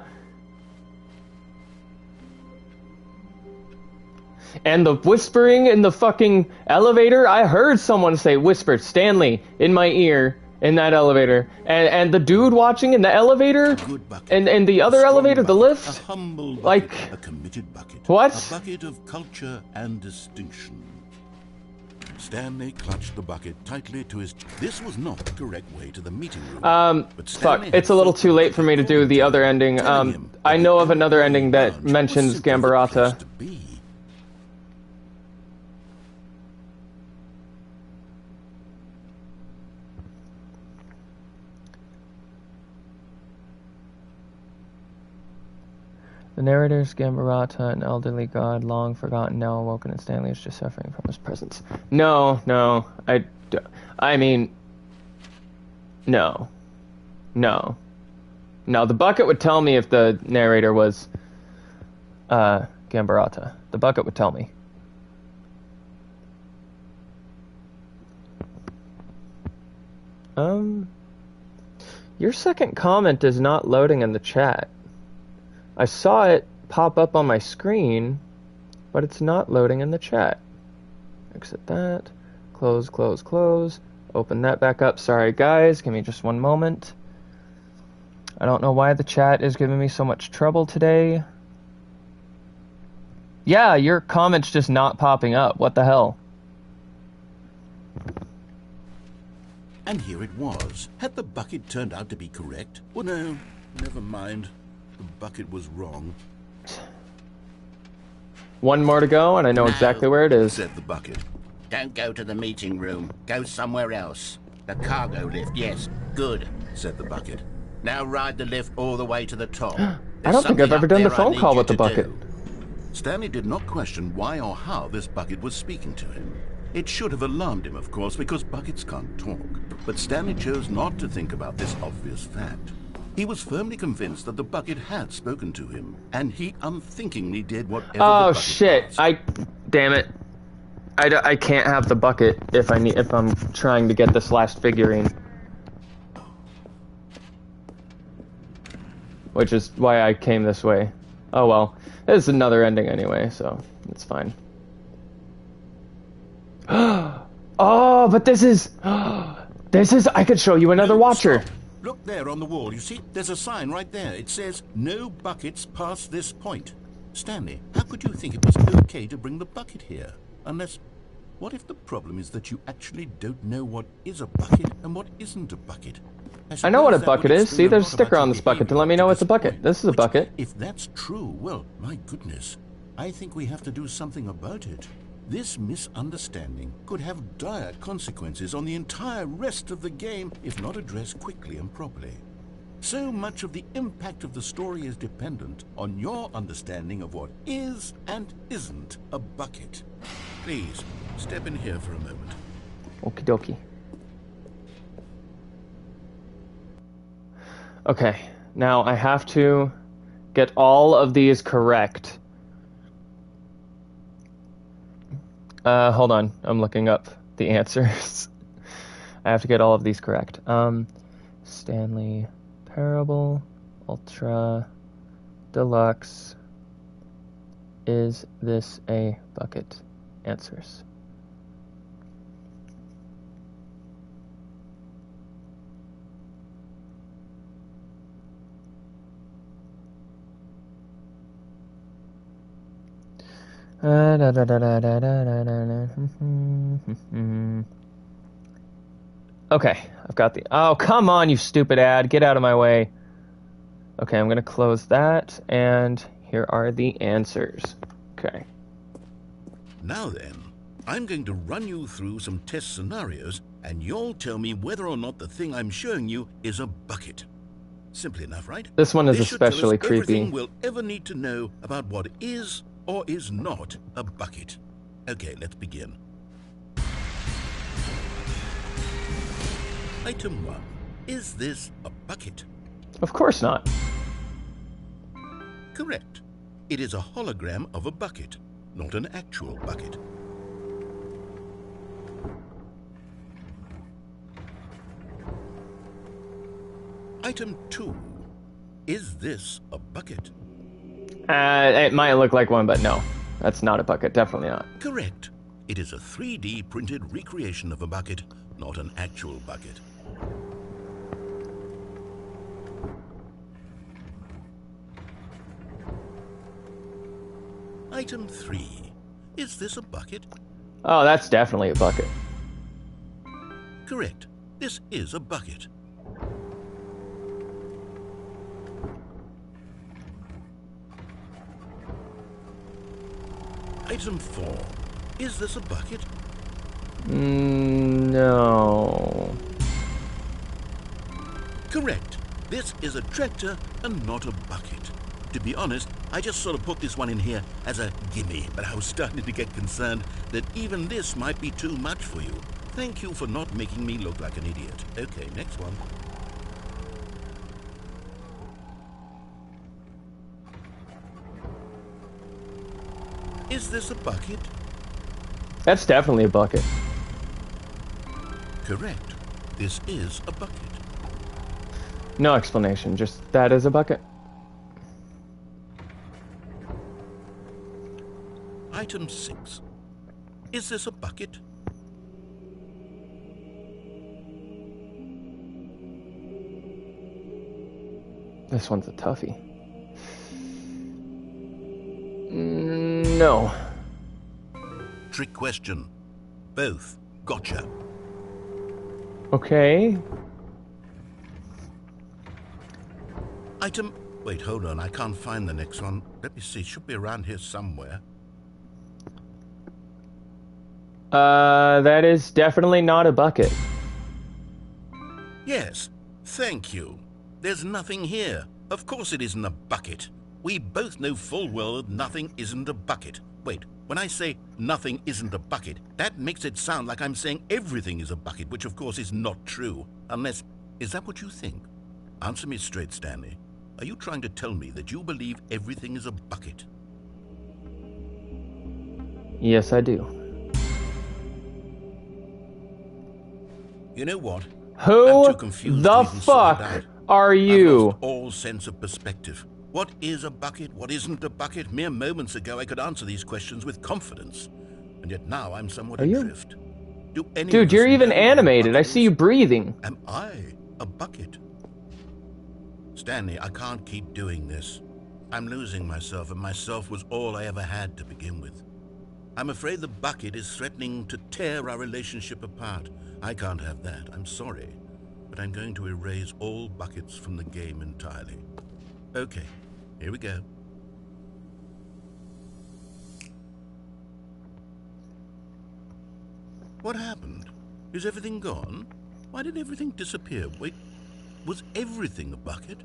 And the whispering in the fucking elevator, I heard someone say whispered Stanley in my ear in that elevator. And the dude watching in the elevator and the other elevator, the lift, A humble bucket, like a committed bucket. what? A bucket of culture and distinction. Stanley clutched the bucket tightly to his... This was not the correct way to the meeting room. But Fuck, Stanley it's a had little thought too the late for me to do the other ending. telling him that I the know of another elevator ending that lounge was mentions simply the place Gambarata. to be. The narrator's Gambarata, an elderly god, long forgotten, now awoken, and Stanley is just suffering from his presence. No, I mean, no. No, the bucket would tell me if the narrator was, Gambarata. The bucket would tell me. Your second comment is not loading in the chat. I saw it pop up on my screen, but it's not loading in the chat. Exit that. Close, close, close. Open that back up. Sorry, guys. Give me just one moment. I don't know why the chat is giving me so much trouble today. Yeah, your comment's just not popping up. What the hell? And here it was. Had the bucket turned out to be correct? Well, no, never mind. The bucket was wrong, One more to go, and I know No. exactly where it is. said the bucket. Don't go to the meeting room. Go somewhere else. The cargo lift, yes. Good. Said the bucket. Now ride the lift all the way to the top. I don't think I've ever done the phone call with the bucket. bucket. Stanley did not question why or how this bucket was speaking to him. It should have alarmed him, of course, because buckets can't talk. But Stanley chose not to think about this obvious fact. He was firmly convinced that the bucket had spoken to him, and he unthinkingly did whatever the Oh bucket shit! asked. Damn it! I can't have the bucket if I'm trying to get this last figurine, which is why I came this way. Oh well, this is another ending anyway, so it's fine. Oh, but this is I could show you another No, watcher. stop. Look there on the wall, you see? There's a sign right there. It says, no buckets past this point. Stanley, how could you think it was okay to bring the bucket here? Unless, what if the problem is that you actually don't know what is a bucket and what isn't a bucket? I know what a suppose that bucket would is. explain See, a there's a lot sticker about on your this bucket to behavior let me know up to it's a bucket. point. This is a Which, bucket. if that's true, well, my goodness, I think we have to do something about it. This misunderstanding could have dire consequences on the entire rest of the game if not addressed quickly and properly. So much of the impact of the story is dependent on your understanding of what is and isn't a bucket. Please, step in here for a moment. Okie dokie. Okay, now I have to get all of these correct. Hold on, I'm looking up the answers. I have to get all of these correct. Stanley Parable, Ultra, Deluxe. Is this a bucket? Answers. Okay, I've got the... Oh, come on, you stupid ad. Get out of my way. Okay, I'm going to close that, and here are the answers. Okay. Now then, I'm going to run you through some test scenarios, and you'll tell me whether or not the thing I'm showing you is a bucket. Simple enough, right? This one is This should tell us especially creepy. everything we'll ever need to know about what is or is not a bucket. Okay, let's begin. Item 1. Is this a bucket? Of course not. Correct. It is a hologram of a bucket, not an actual bucket. Item 2. Is this a bucket? It might look like one, but no. That's not a bucket. Definitely not. Correct. It is a 3D printed recreation of a bucket, not an actual bucket. Item 3. Is this a bucket? Oh, that's definitely a bucket. Correct. This is a bucket. Item 4. Is this a bucket? No. Correct. This is a tractor and not a bucket. To be honest, I just sort of put this one in here as a gimme, but I was starting to get concerned that even this might be too much for you. Thank you for not making me look like an idiot. Okay, next one. Is this a bucket? That's definitely a bucket. Correct. This is a bucket. No explanation. Just that is a bucket. Item 6. Is this a bucket? This one's a toughie. No. Trick question. Both. Gotcha. Okay. Item... Wait, hold on. I can't find the next one. Let me see. It should be around here somewhere. That is definitely not a bucket. Yes. Thank you. There's nothing here. Of course it isn't a bucket. We both know full well that nothing isn't a bucket. Wait, when I say nothing isn't a bucket, that makes it sound like I'm saying everything is a bucket, which of course is not true. Unless... Is that what you think? Answer me straight, Stanley. Are you trying to tell me that you believe everything is a bucket? Yes, I do. You know what? Who I'm too confused the to even sort it fuck out. are I've you? lost all sense of perspective. What is a bucket? What isn't a bucket? Mere moments ago I could answer these questions with confidence. And yet now I'm somewhat Are you? adrift. Do any Dude, of you're us even know what a animated. I bucket see is? you breathing. Am I a bucket? Stanley, I can't keep doing this. I'm losing myself, and myself was all I ever had to begin with. I'm afraid the bucket is threatening to tear our relationship apart. I can't have that. I'm sorry. But I'm going to erase all buckets from the game entirely. Okay, here we go. What happened? Is everything gone? Why did everything disappear? Wait, was everything a bucket?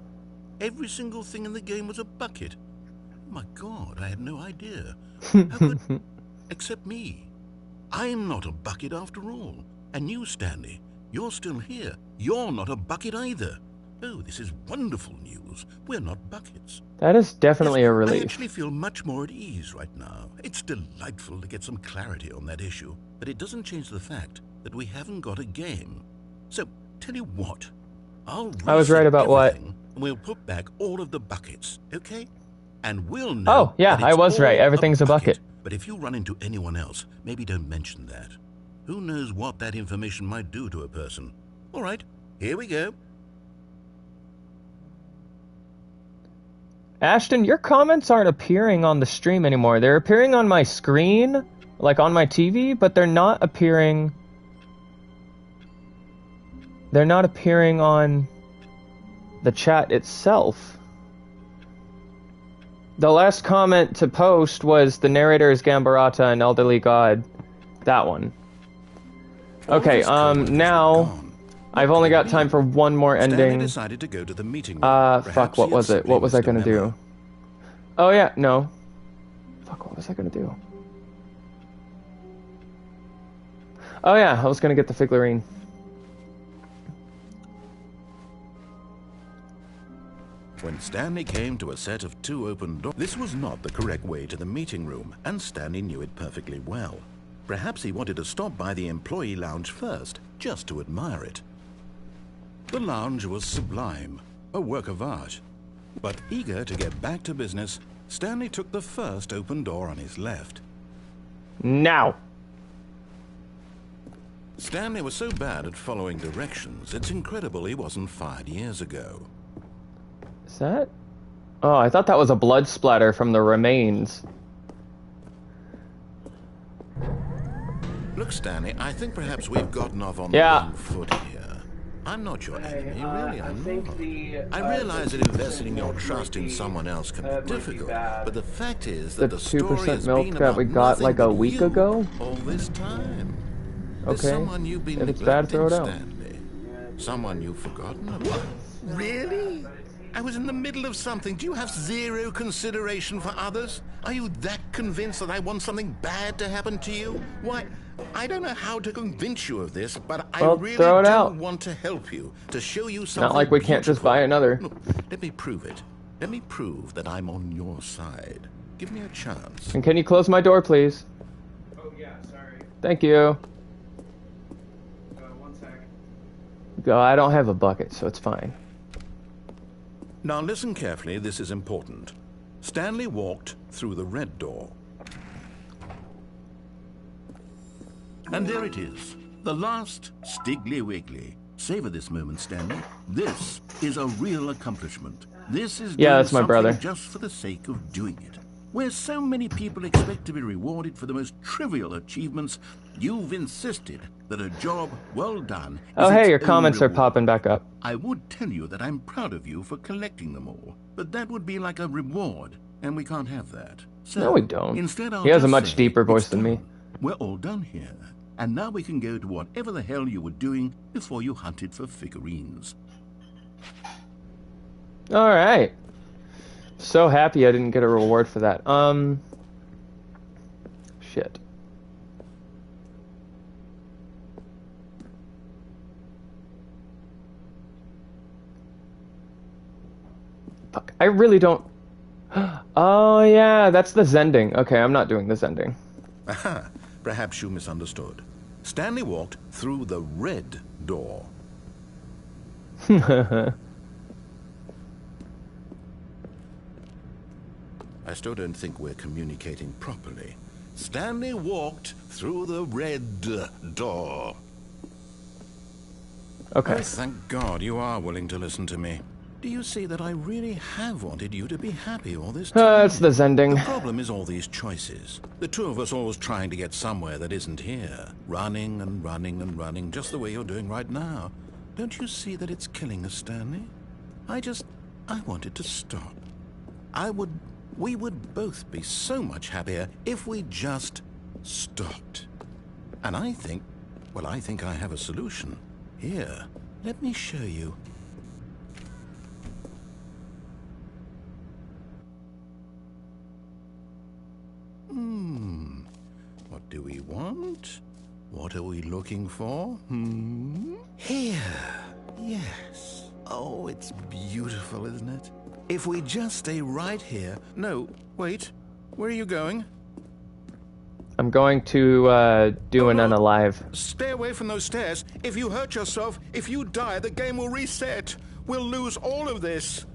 Every single thing in the game was a bucket. Oh my God, I had no idea. How could... Except me. I'm not a bucket after all. And you, Stanley, you're still here. You're not a bucket either. Oh, this is wonderful news. We're not buckets. That is definitely a I relief. actually feel much more at ease right now. It's delightful to get some clarity on that issue, but it doesn't change the fact that we haven't got a game. So, tell you what, I was right about what? and we'll put back all of the buckets, okay? And we'll know. Oh, yeah, that I it's was all right. Everything's a bucket. But if you run into anyone else, maybe don't mention that. Who knows what that information might do to a person? All right, here we go. Ashton, your comments aren't appearing on the stream anymore. They're appearing on my screen, like on my TV, but they're not appearing... They're not appearing on the chat itself. The last comment to post was the narrator is Gambarata, an elderly god. That one. Okay, now I've only got time for one more ending. Stanley decided to go to the meeting room. Fuck, what was it? What was I gonna do? Oh yeah, no. Fuck, what was I gonna do? Oh yeah, I was gonna get the figurine. When Stanley came to a set of 2 open doors, this was not the correct way to the meeting room, and Stanley knew it perfectly well. Perhaps he wanted to stop by the employee lounge first, just to admire it. The lounge was sublime, a work of art. But eager to get back to business, Stanley took the first open door on his left. Now! Stanley was so bad at following directions, it's incredible he wasn't fired years ago. Is that? Oh, I thought that was a blood splatter from the remains. Look, Stanley, I think perhaps we've gotten off on the wrong foot here. I'm not your enemy, really, I'm not. I realize that investing your trust in someone else can be difficult, but the fact is that the story has been milk that we got like a week ago? All this time. There's Okay, someone you've been if it's bad, throw it out. Stanley. Someone you've forgotten about. Really? I was in the middle of something. Do you have zero consideration for others? Are you that convinced that I want something bad to happen to you? Why, I don't know how to convince you of this, but I really do want to help you, to show you something. Not like we can't just buy another. Look, let me prove it. Let me prove that I'm on your side. Give me a chance. And can you close my door, please? Oh, yeah, sorry. Thank you. 1 sec. Go. I don't have a bucket, so it's fine. Now listen carefully, this is important. Stanley walked through the red door. And there it is, the last Stiggly Wiggly. Savor this moment, Stanley. This is a real accomplishment. This is doing that's my brother. something just for the sake of doing it. Where so many people expect to be rewarded for the most trivial achievements, you've insisted that a job well done is Oh, hey, its your own comments are reward. popping back up. I would tell you that I'm proud of you for collecting them all, but that would be like a reward, and we can't have that. So, No, we don't. Instead, I'll He has a just much say, deeper voice "It's than me." done. We're all done here, and now we can go to whatever the hell you were doing before you hunted for figurines. Alright. So happy I didn't get a reward for that. Shit. Fuck. I really don't... Oh, yeah, that's the Zending. Okay, I'm not doing the Zending. Aha, perhaps you misunderstood. Stanley walked through the red door. I still don't think we're communicating properly. Stanley walked through the red door. Okay. Oh, thank God you are willing to listen to me. Do you see that I really have wanted you to be happy all this time? It's the Zending. The problem is all these choices. The two of us always trying to get somewhere that isn't here. Running and running and running, just the way you're doing right now. Don't you see that it's killing us, Stanley? I wanted to stop. We would both be so much happier if we just stopped. And I think I have a solution. Here, let me show you. What do we want? What are we looking for? Here. Yes. Oh, it's beautiful, isn't it? If we just stay right here... No, wait. Where are you going? I'm going to do an unalive. Stay away from those stairs. If you hurt yourself, if you die, the game will reset. We'll lose all of this.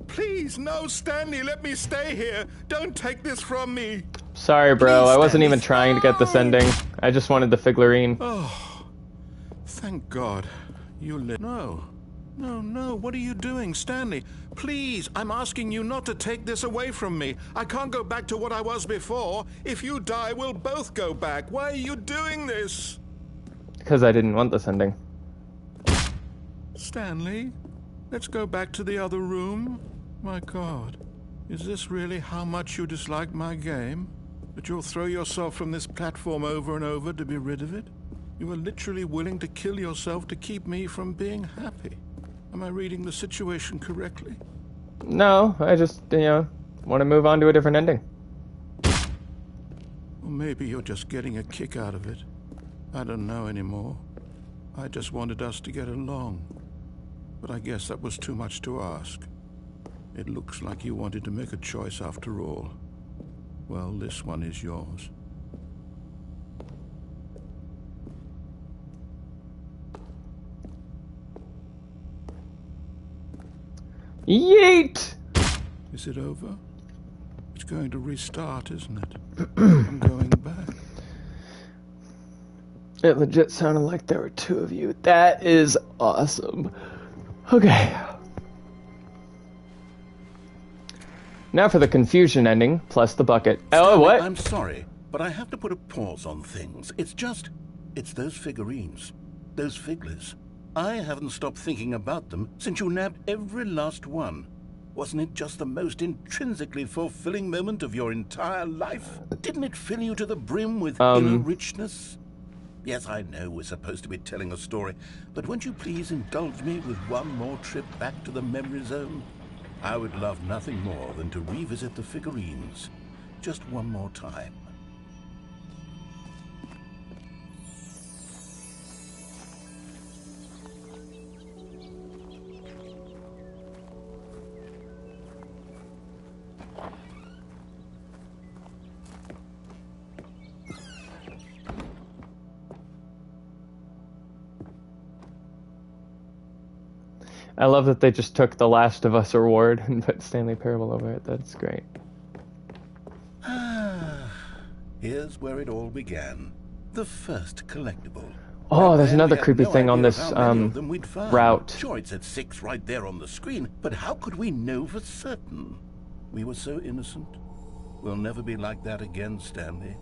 Please, no, Stanley, let me stay here. Don't take this from me. Sorry, bro. Please, I wasn't Stanley, even trying to get this ending. I just wanted the figurine. Oh, thank God. You No. No, what are you doing, Stanley? Please, I'm asking you not to take this away from me. I can't go back to what I was before. If you die, we'll both go back. Why are you doing this? Because I didn't want this ending. Stanley, let's go back to the other room. My God, Is this really how much you dislike my game? That you'll throw yourself from this platform over and over to be rid of it? You are literally willing to kill yourself to keep me from being happy. Am I reading the situation correctly? No, I just, want to move on to a different ending. Or maybe you're just getting a kick out of it. I don't know anymore. I just wanted us to get along. But I guess that was too much to ask. It looks like you wanted to make a choice after all. Well, this one is yours. Yeet! Is it over? It's going to restart, isn't it? I'm going back. It legit sounded like there were two of you. That is awesome. Okay. Now for the confusion ending, plus the bucket. Stanley, Oh, what? I'm sorry, but I have to put a pause on things. It's those figurines. Those figglers. I haven't stopped thinking about them since you nabbed every last one. Wasn't it just the most intrinsically fulfilling moment of your entire life? Didn't it fill you to the brim with inner richness? Yes, I know we're supposed to be telling a story, but won't you please indulge me with one more trip back to the memory zone? I would love nothing more than to revisit the figurines. Just one more time. I love that they just took the Last of Us award and put Stanley Parable over it. That's great. Here's where it all began. The first collectible. Oh, there's Then another we had creepy no thing on idea of this how many of them we'd find. route. Sure, it said 6 right there on the screen, but how could we know for certain? We were so innocent. We'll never be like that again, Stanley.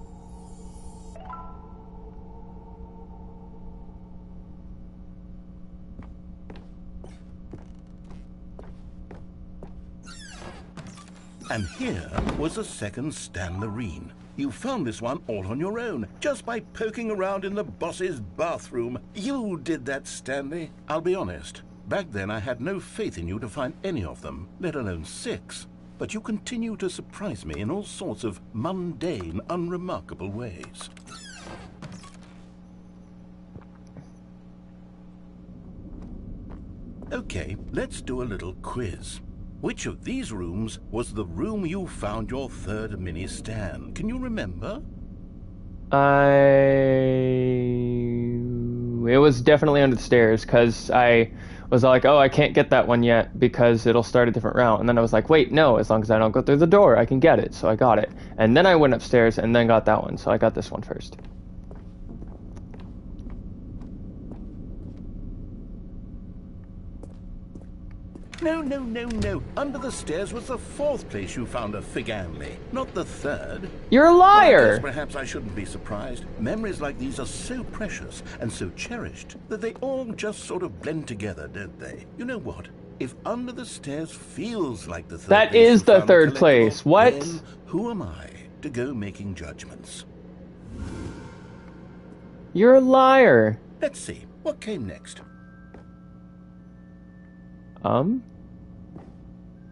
And here was a second Stanlerine. You found this one all on your own, just by poking around in the boss's bathroom. You did that, Stanley. I'll be honest. Back then I had no faith in you to find any of them, let alone 6. But you continue to surprise me in all sorts of mundane, unremarkable ways. Okay, let's do a little quiz. Which of these rooms was the room you found your third mini Stan? Can you remember? It was definitely under the stairs, because I was like, oh, I can't get that one yet because it'll start a different route. And then I was like, wait, no, as long as I don't go through the door, I can get it. So I got it. And then I went upstairs and then got that one. So I got this one first. No. Under the stairs was the 4th place you found a Figanley, not the 3rd. You're a Well, I liar! guess perhaps I shouldn't be surprised. Memories like these are so precious and so cherished that they all just sort of blend together, don't they? You know what? If under the stairs feels like the 3rd That place is you the found a 3rd collectible, place. What? then who am I to go making judgments? You're a liar. Let's see. What came next?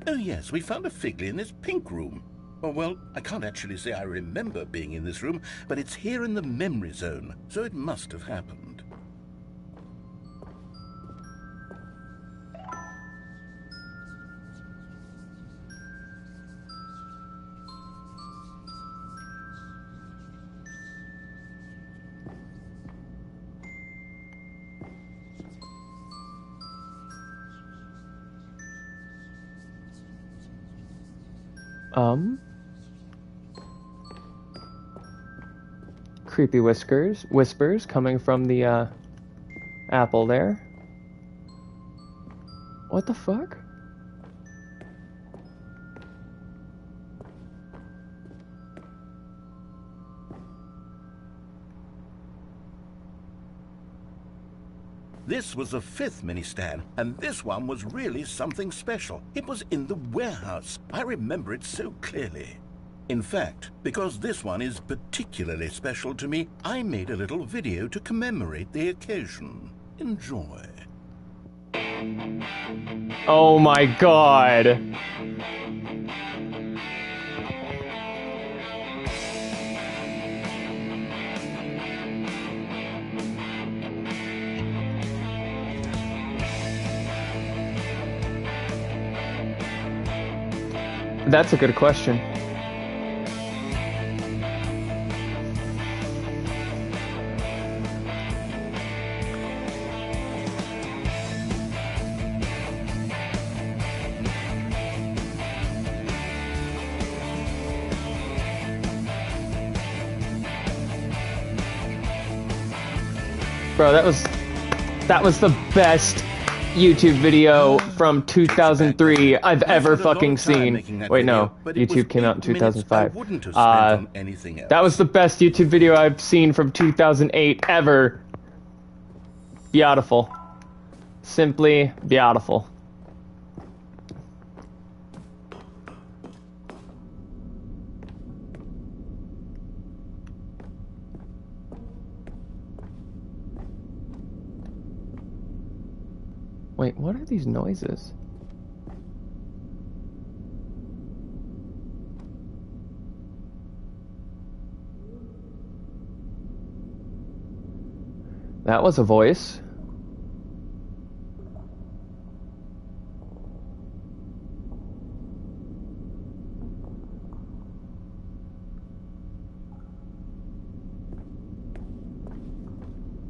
Oh yes, we found a Figley in this pink room. Oh, well, I can't actually say I remember being in this room, but it's here in the memory zone, so it must have happened. Creepy whispers coming from the, apple there. What the fuck? This was the 5th mini Stan, and this one was really something special. It was in the warehouse. I remember it so clearly. In fact, because this one is particularly special to me, I made a little video to commemorate the occasion. Enjoy. Oh my god. That's a good question. Bro, that was the best YouTube video from 2003 I've ever fucking seen. Wait, no, YouTube came out in 2005. That was the best YouTube video I've seen from 2008 ever. Beautiful. Simply beautiful. Wait, what are these noises? That was a voice.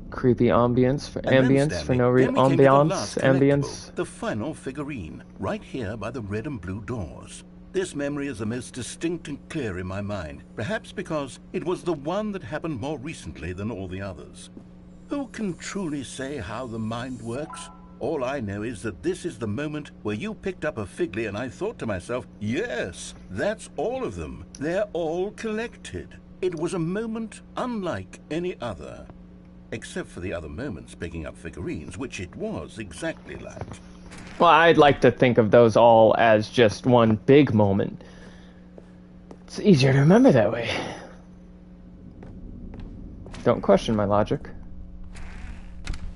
Creepy ambience for no reason. Ambience. The final figurine, right here by the red and blue doors. This memory is the most distinct and clear in my mind, perhaps because it was the one that happened more recently than all the others. Who can truly say how the mind works? All I know is that this is the moment where you picked up a Figley and I thought to myself, yes, that's all of them. They're all collected. It was a moment unlike any other. Except for the other moments picking up figurines, which it was exactly like. Well, I'd like to think of those all as just one big moment. It's easier to remember that way. Don't question my logic.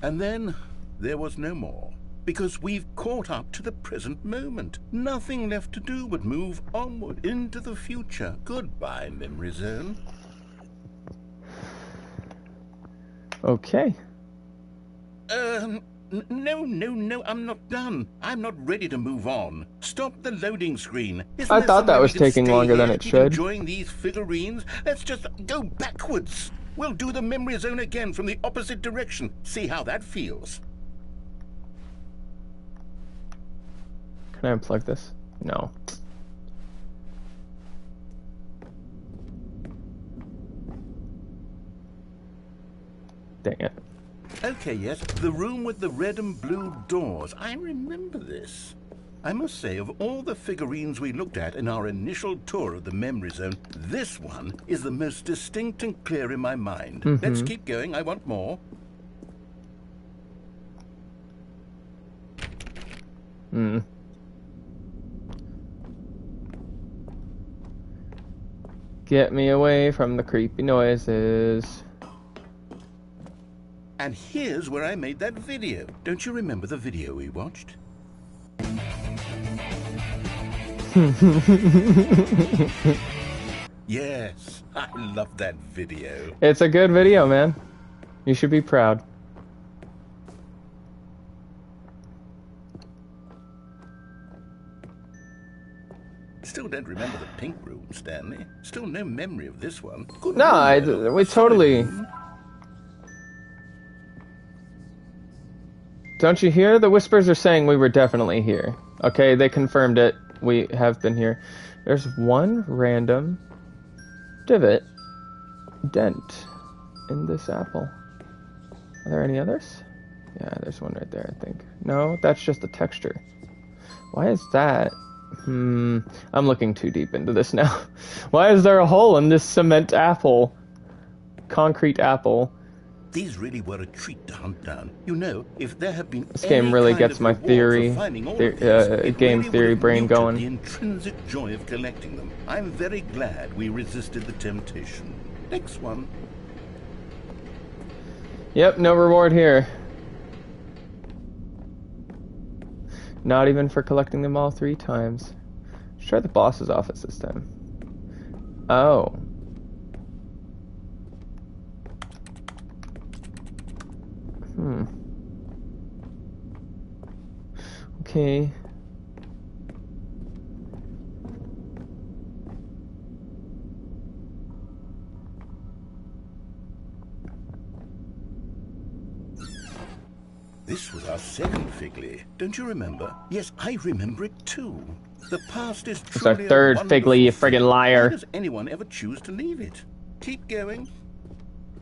And then there was no more, because we've caught up to the present moment. Nothing left to do but move onward into the future. Goodbye, Memory Zone. Okay. No, I'm not done. I'm not ready to move on. Stop the loading screen. I thought that was taking longer than it should. Enjoying these figurines? Let's just go backwards. We'll do the memory zone again from the opposite direction. See how that feels. Can I unplug this? No. Dang it. Okay, yes, the room with the red and blue doors. I remember this. I must say, of all the figurines we looked at in our initial tour of the memory zone, this one is the most distinct and clear in my mind. Let's keep going. I want more. Get me away from the creepy noises. And here's where I made that video. Don't you remember the video we watched? Yes, I love that video. It's a good video, man. You should be proud. Still don't remember the pink room, Stanley. Still no memory of this one. Good no, we totally... Don't you hear? The whispers are saying we were definitely here. Okay, they confirmed it. We have been here. There's one random dent in this apple. Are there any others? Yeah, there's one right there, I think. No, that's just the texture. Why is that? I'm looking too deep into this now. Why is there a hole in this cement apple? Concrete apple. These really were a treat to hunt down. You know, if there had been This game really gets my theory, game theory brain going. The intrinsic joy of collecting them. I'm very glad we resisted the temptation. Next one. Yep, no reward here. Not even for collecting them all 3 times. Let's try the boss's office this time. Oh. Okay. This was our second Figley. Don't you remember? Yes, I remember it too. The past is truly It's our third Figley, you friggin' liar. Why does anyone ever choose to leave it? Keep going.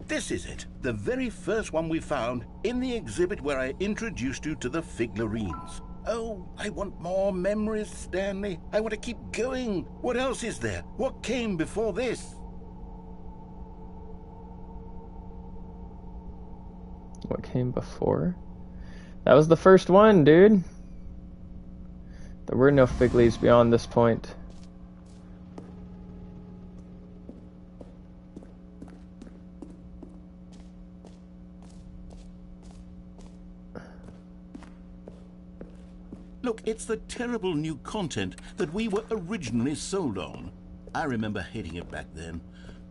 This is it. The very first one we found in the exhibit where I introduced you to the Figlarines. Oh, I want more memories, Stanley. I want to keep going. What else is there? What came before this? What came before? That was the first one, dude. There were no Figleys beyond this point. Look, it's the terrible new content that we were originally sold on. I remember hating it back then.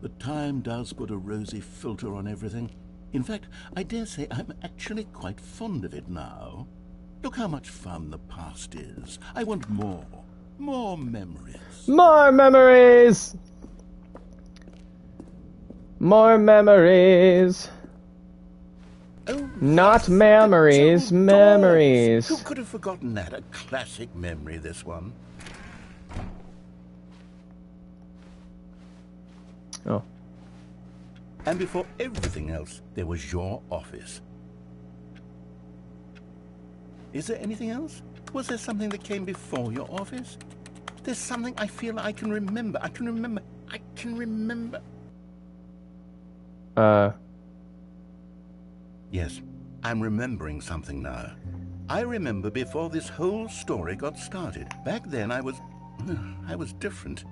But time does put a rosy filter on everything. In fact, I dare say I'm actually quite fond of it now. Look how much fun the past is. I want more. More memories. More memories! More memories! Oh, Not yes, memories, the Truskulls. memories. Who could have forgotten that? A classic memory, this one. Oh. And before everything else, there was your office. Is there anything else? Was there something that came before your office? There's something I feel I can remember. I can remember. Yes, I'm remembering something now. I remember before this whole story got started. Back then I was different.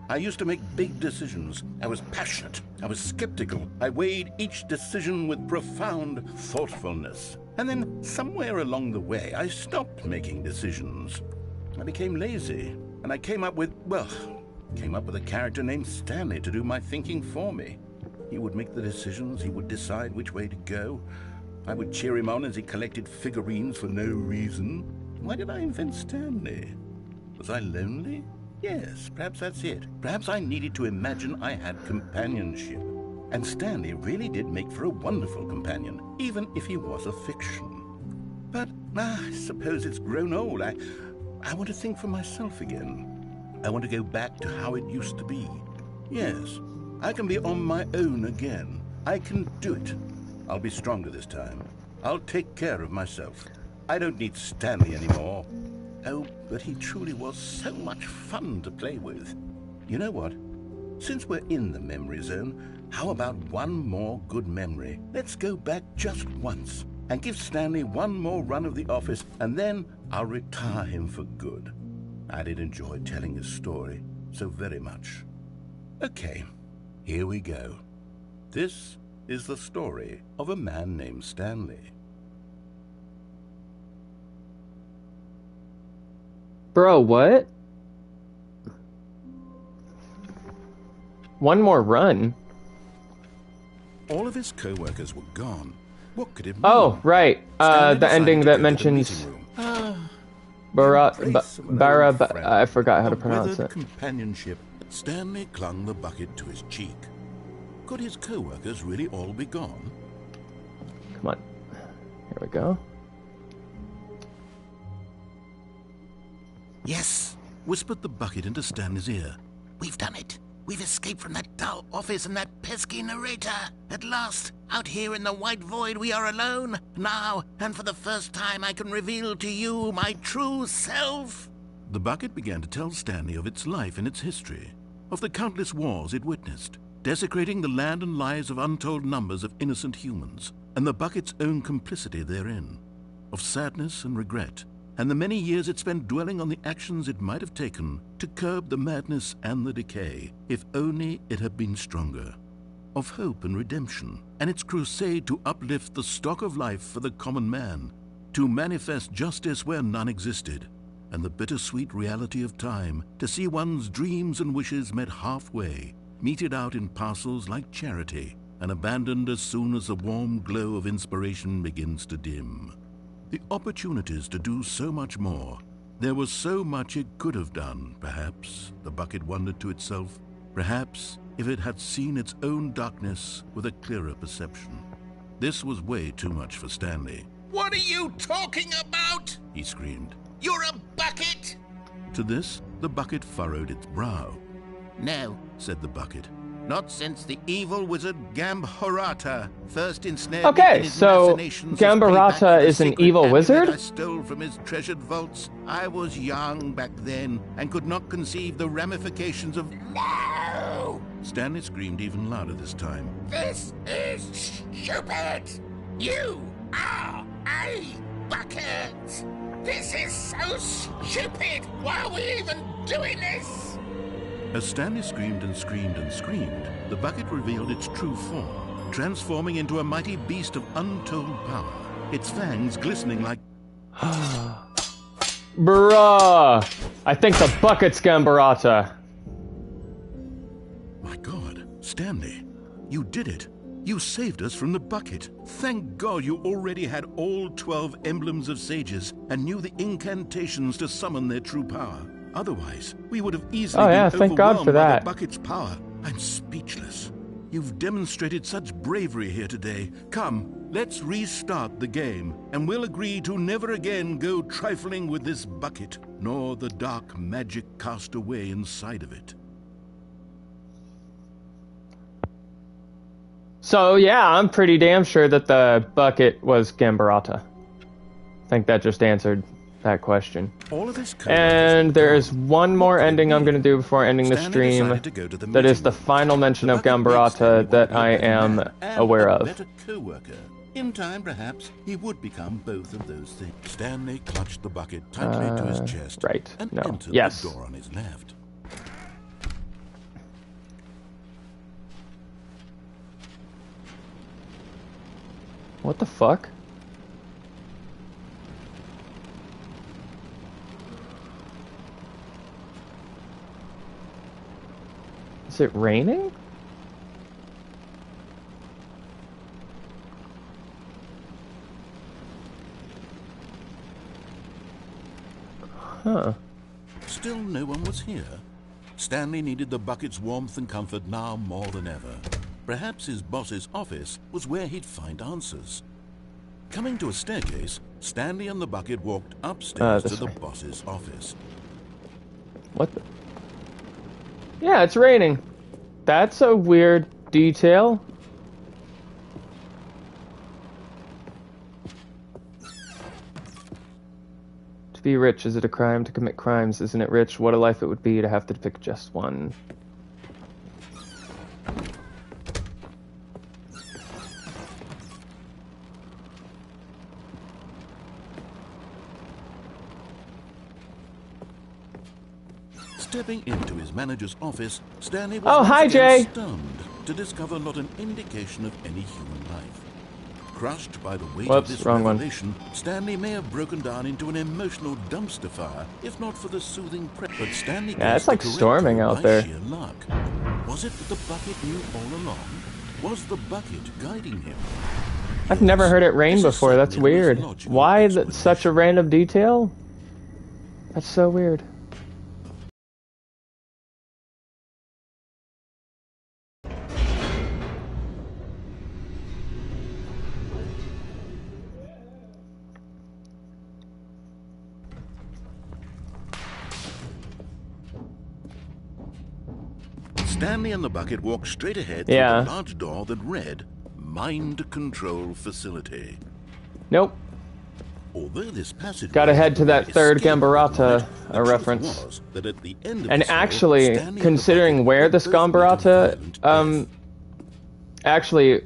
I used to make big decisions. I was passionate. I was skeptical. I weighed each decision with profound thoughtfulness. And then somewhere along the way, I stopped making decisions. I became lazy. And I came up with a character named Stanley to do my thinking for me. He would make the decisions. He would decide which way to go. I would cheer him on as he collected figurines for no reason. Why did I invent Stanley? Was I lonely? Yes, perhaps that's it. Perhaps I needed to imagine I had companionship. And Stanley really did make for a wonderful companion, even if he was a fiction. But I suppose it's grown old. I want to think for myself again. I want to go back to how it used to be. Yes, I can be on my own again. I can do it. I'll be stronger this time. I'll take care of myself. I don't need Stanley anymore. Oh, but he truly was so much fun to play with. You know what? Since we're in the memory zone, how about one more good memory? Let's go back just once and give Stanley one more run of the office, and then I'll retire him for good. I did enjoy telling his story so very much. Okay, here we go. This is the story of a man named Stanley. Bro, what? One more run? All of his co-workers were gone. What could it mean? Oh, right. Stanley The ending that decided to go to the mentions meeting room. I forgot how to pronounce it. Companionship. Stanley clung the bucket to his cheek. Could his co-workers really all be gone? Come on. Here we go. Yes, whispered the bucket into Stanley's ear. We've done it. We've escaped from that dull office and that pesky narrator. At last, out here in the white void, we are alone. Now, and for the first time, I can reveal to you my true self. The bucket began to tell Stanley of its life and its history, of the countless wars it witnessed, desecrating the land and lives of untold numbers of innocent humans, and the bucket's own complicity therein, of sadness and regret, and the many years it spent dwelling on the actions it might have taken to curb the madness and the decay, if only it had been stronger, of hope and redemption, and its crusade to uplift the stock of life for the common man, to manifest justice where none existed, and the bittersweet reality of time to see one's dreams and wishes met halfway, meted out in parcels like charity, and abandoned as soon as the warm glow of inspiration begins to dim. The opportunities to do so much more. There was so much it could have done, perhaps, the bucket wondered to itself. Perhaps if it had seen its own darkness with a clearer perception. This was way too much for Stanley. What are you talking about? He screamed. You're a bucket! To this, the bucket furrowed its brow. No, Said the bucket. not since the evil wizard Gambarata first ensnared Okay, me in his so machinations as Gambarata payback for the is an secret evil amulet wizard? I stole from his treasured vaults. I was young back then and could not conceive the ramifications of... No! Stanley screamed even louder this time. This is stupid! You are a bucket! This is so stupid! Why are we even doing this? As Stanley screamed and screamed and screamed, the bucket revealed its true form, transforming into a mighty beast of untold power, its fangs glistening like... Bruh! I think the bucket's Gambarata. My God, Stanley, you did it. You saved us from the bucket. Thank God you already had all 12 emblems of sages and knew the incantations to summon their true power. Otherwise, we would have easily been thank God for overwhelmed by that. the bucket's power. I'm speechless. You've demonstrated such bravery here today. Come, let's restart the game, and we'll agree to never again go trifling with this bucket, nor the dark magic cast away inside of it. So yeah, I'm pretty damn sure that the bucket was Gambarata. I think that just answered that question. All of this And there is one more ending I'm going to do before ending the Stanley stream. decided to go to the That is meeting the room. final mention of The bucket made Stanley Gambarata that want to I be a better am man and aware a of. better co-worker. In time, perhaps, he would become both of those things. Stanley clutched the bucket tightly to his chest right. and No. entered Yes. the door on his left. What the fuck? Is it raining? Huh. Still no one was here. Stanley needed the bucket's warmth and comfort now more than ever. Perhaps his boss's office was where he'd find answers. Coming to a staircase, Stanley and the bucket walked upstairs to this the way. boss's office. What the? Yeah, it's raining. That's a weird detail. To be rich, is it a crime to commit crimes? Isn't it rich? What a life it would be to have to pick just one. Stepping into his manager's office, Stanley was Oh, once hi, again Jay. stunned to discover not an indication of any human life. Crushed by the weight Whoops, of this wrong one. revelation, Stanley may have broken down into an emotional dumpster fire, if not for the soothing but Stanley Yeah, it's guessed the like correct storming call out by there. sheer luck. Was it that the bucket knew all along? Was the bucket guiding him? I've never heard it rain This is before. That's certainly the most weird. logical Why such a explanation. random detail? That's so weird. Stanley and the bucket walked straight ahead Yeah. through a large door that read, Mind Control Facility. Nope. Although this passage Gotta head to that third escape Gambarata, the a truth reference. was that at the end of And this hall, actually, Stanley and the considering bucket where were this both meeting Gambarata violent death. actually,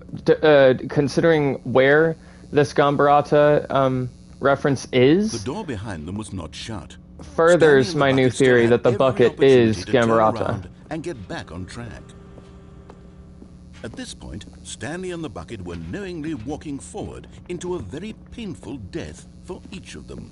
considering where this Gambarata reference The is, door behind them was not shut. furthers Stanley and the my new bucket still theory had that the every bucket opportunity is to turn Gambarata. around and get back on track. At this point, Stanley and the bucket were knowingly walking forward into a very painful death for each of them.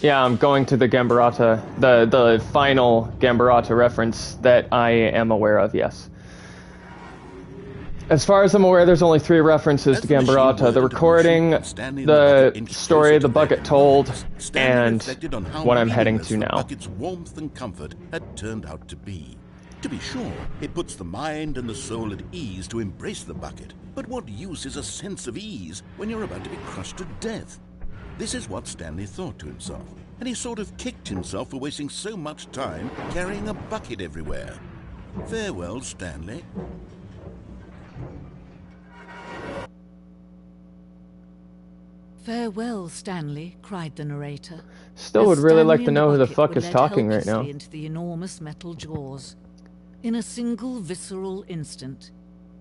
Yeah, I'm going to the Gambarata, the final Gambarata reference that I am aware of, yes. As far as I'm aware, there's only 3 references to Gambarata. The recording, the story the bucket told, and what I'm heading to now. The bucket's warmth and comfort had turned out to be. To be sure, it puts the mind and the soul at ease to embrace the bucket. But what use is a sense of ease when you're about to be crushed to death? This is what Stanley thought to himself, and he sort of kicked himself for wasting so much time carrying a bucket everywhere. Farewell, Stanley. Farewell, Stanley, cried the narrator. Still would really like to know who the fuck is talking right now. Into the enormous metal jaws. In a single visceral instant,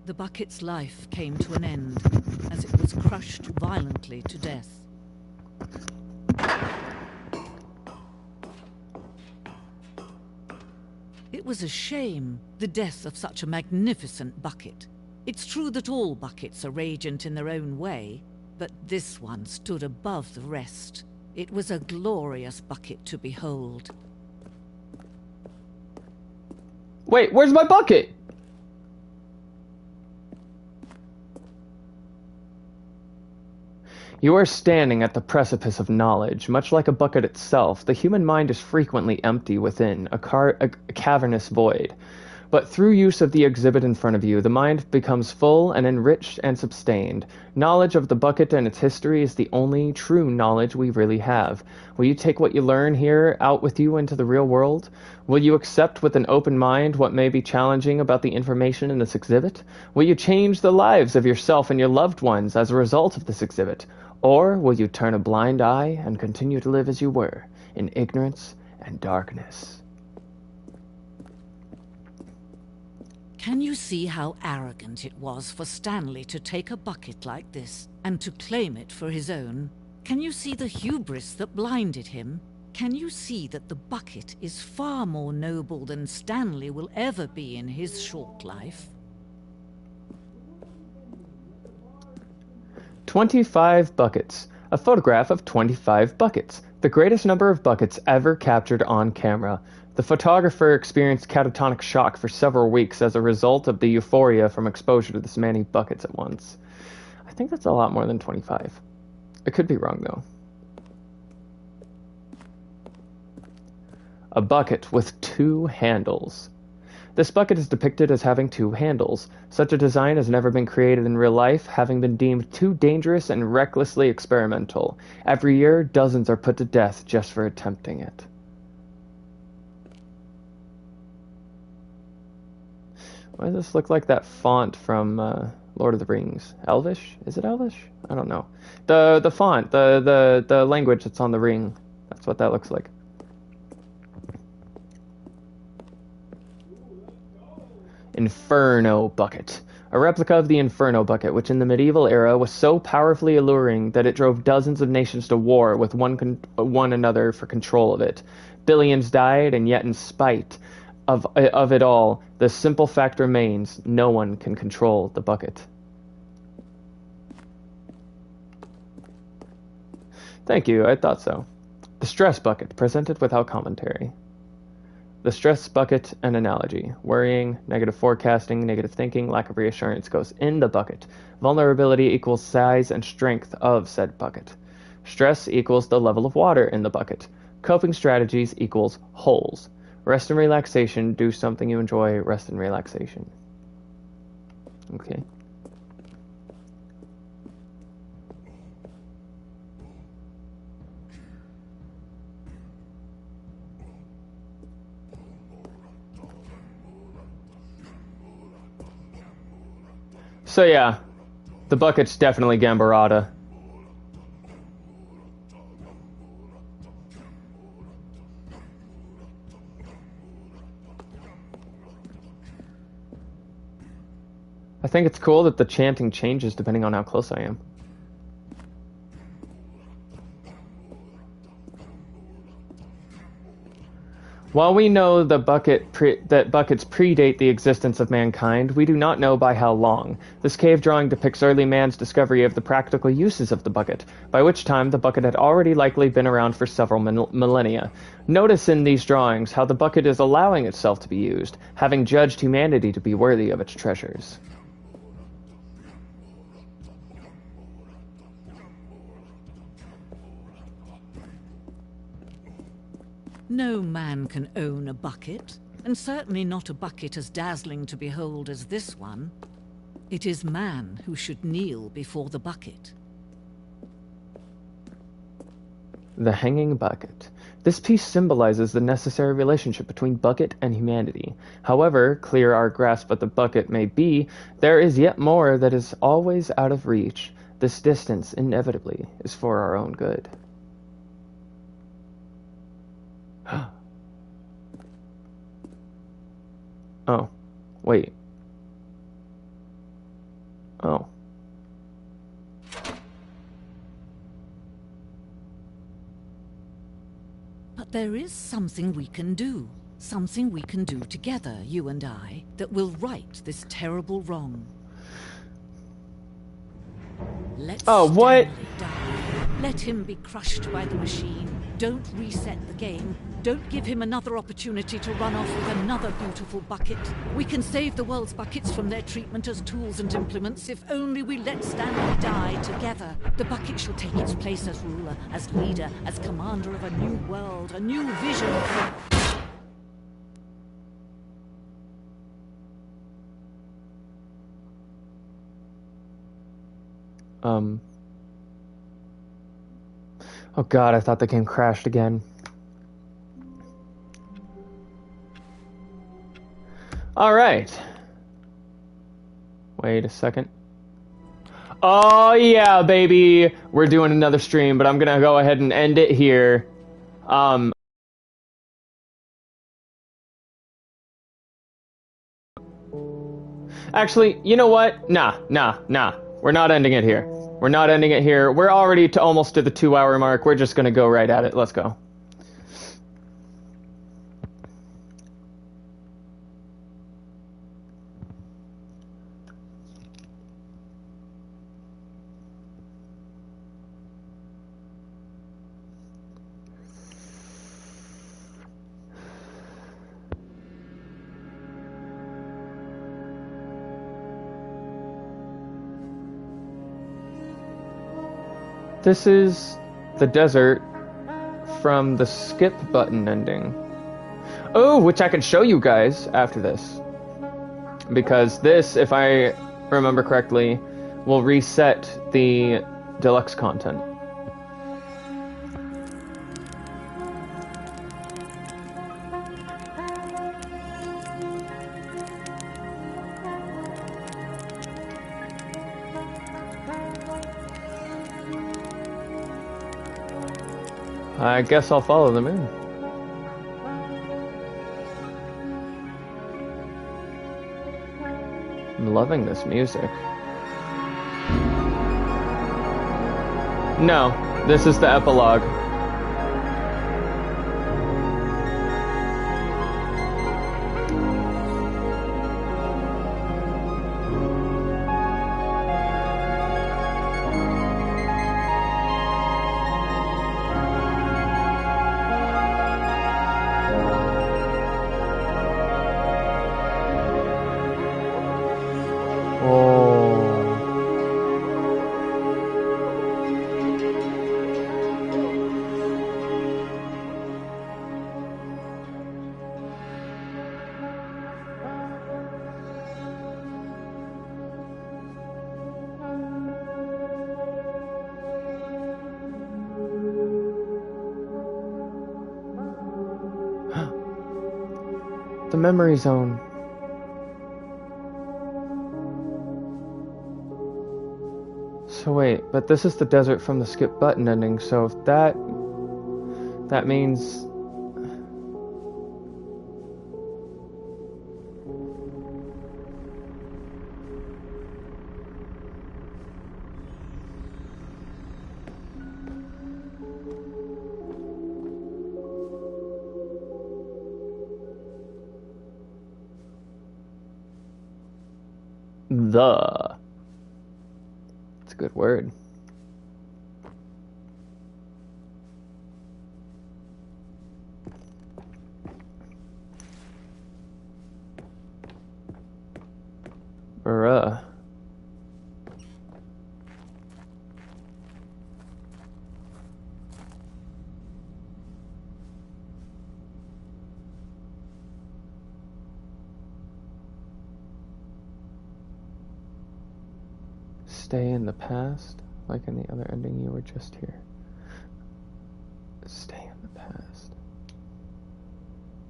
the bucket's life came to an end as it was crushed violently to death. It was a shame, the death of such a magnificent bucket. It's true that all buckets are radiant in their own way, but this one stood above the rest. It was a glorious bucket to behold. Wait, where's my bucket? You are standing at the precipice of knowledge. Much like a bucket itself, the human mind is frequently empty within, a cavernous void. But through use of the exhibit in front of you, the mind becomes full and enriched and sustained. Knowledge of the bucket and its history is the only true knowledge we really have. Will you take what you learn here out with you into the real world? Will you accept with an open mind what may be challenging about the information in this exhibit? Will you change the lives of yourself and your loved ones as a result of this exhibit? Or will you turn a blind eye and continue to live as you were, in ignorance and darkness? Can you see how arrogant it was for Stanley to take a bucket like this and to claim it for his own? Can you see the hubris that blinded him? Can you see that the bucket is far more noble than Stanley will ever be in his short life? 25 buckets. A photograph of 25 buckets. The greatest number of buckets ever captured on camera. The photographer experienced catatonic shock for several weeks as a result of the euphoria from exposure to this many buckets at once. I think that's a lot more than 25. I could be wrong, though. A bucket with 2 handles. This bucket is depicted as having 2 handles. Such a design has never been created in real life, having been deemed too dangerous and recklessly experimental. Every year, dozens are put to death just for attempting it. Why does this look like that font from Lord of the Rings? Elvish? Is it Elvish? I don't know. The font, the language that's on the ring. That's what that looks like. Inferno bucket. A replica of the Inferno bucket, which in the medieval era was so powerfully alluring that it drove dozens of nations to war with one another for control of it. Billions died, and yet in spite of it all, the simple fact remains: no one can control the bucket. Thank you, I thought so. The stress bucket, presented without commentary. The stress bucket, an analogy. Worrying, negative forecasting, negative thinking, lack of reassurance goes in the bucket. Vulnerability equals size and strength of said bucket. Stress equals the level of water in the bucket. Coping strategies equals holes. Rest and relaxation, do something you enjoy, rest and relaxation. Okay. So yeah, the bucket's definitely Gambarata. I think it's cool that the chanting changes depending on how close I am. While we know that buckets predate the existence of mankind, we do not know by how long. This cave drawing depicts early man's discovery of the practical uses of the bucket, by which time the bucket had already likely been around for several millennia. Notice in these drawings how the bucket is allowing itself to be used, having judged humanity to be worthy of its treasures. No man can own a bucket, and certainly not a bucket as dazzling to behold as this one. It is man who should kneel before the bucket. The hanging bucket. This piece symbolizes the necessary relationship between bucket and humanity. However clear our grasp of the bucket may be, there is yet more that is always out of reach. This distance, inevitably, is for our own good. Oh, wait. Oh. But there is something we can do. Something we can do together, you and I, that will right this terrible wrong. Let what? Stanley die. Let him be crushed by the machine. Don't reset the game. Don't give him another opportunity to run off with another beautiful bucket. We can save the world's buckets from their treatment as tools and implements if only we let Stanley die together. The bucket shall take its place as ruler, as leader, as commander of a new world, a new vision for... Oh god, I thought the game crashed again. Alright. Wait a second. Oh yeah, baby! We're doing another stream, but I'm gonna go ahead and end it here. Actually, you know what? Nah. We're not ending it here. We're not ending it here. We're already almost to the 2-hour mark. We're just gonna go right at it. Let's go. This is the desert from the skip button ending. Oh, which I can show you guys after this. Because this, if I remember correctly, will reset the deluxe content. I guess I'll follow the moon. I'm loving this music. No, this is the epilogue. The memory zone. So wait, but this is the desert from the skip button ending, so if that means... It's a good word. Bruh. Stay in the past, like in the other ending, you were just here. Stay in the past.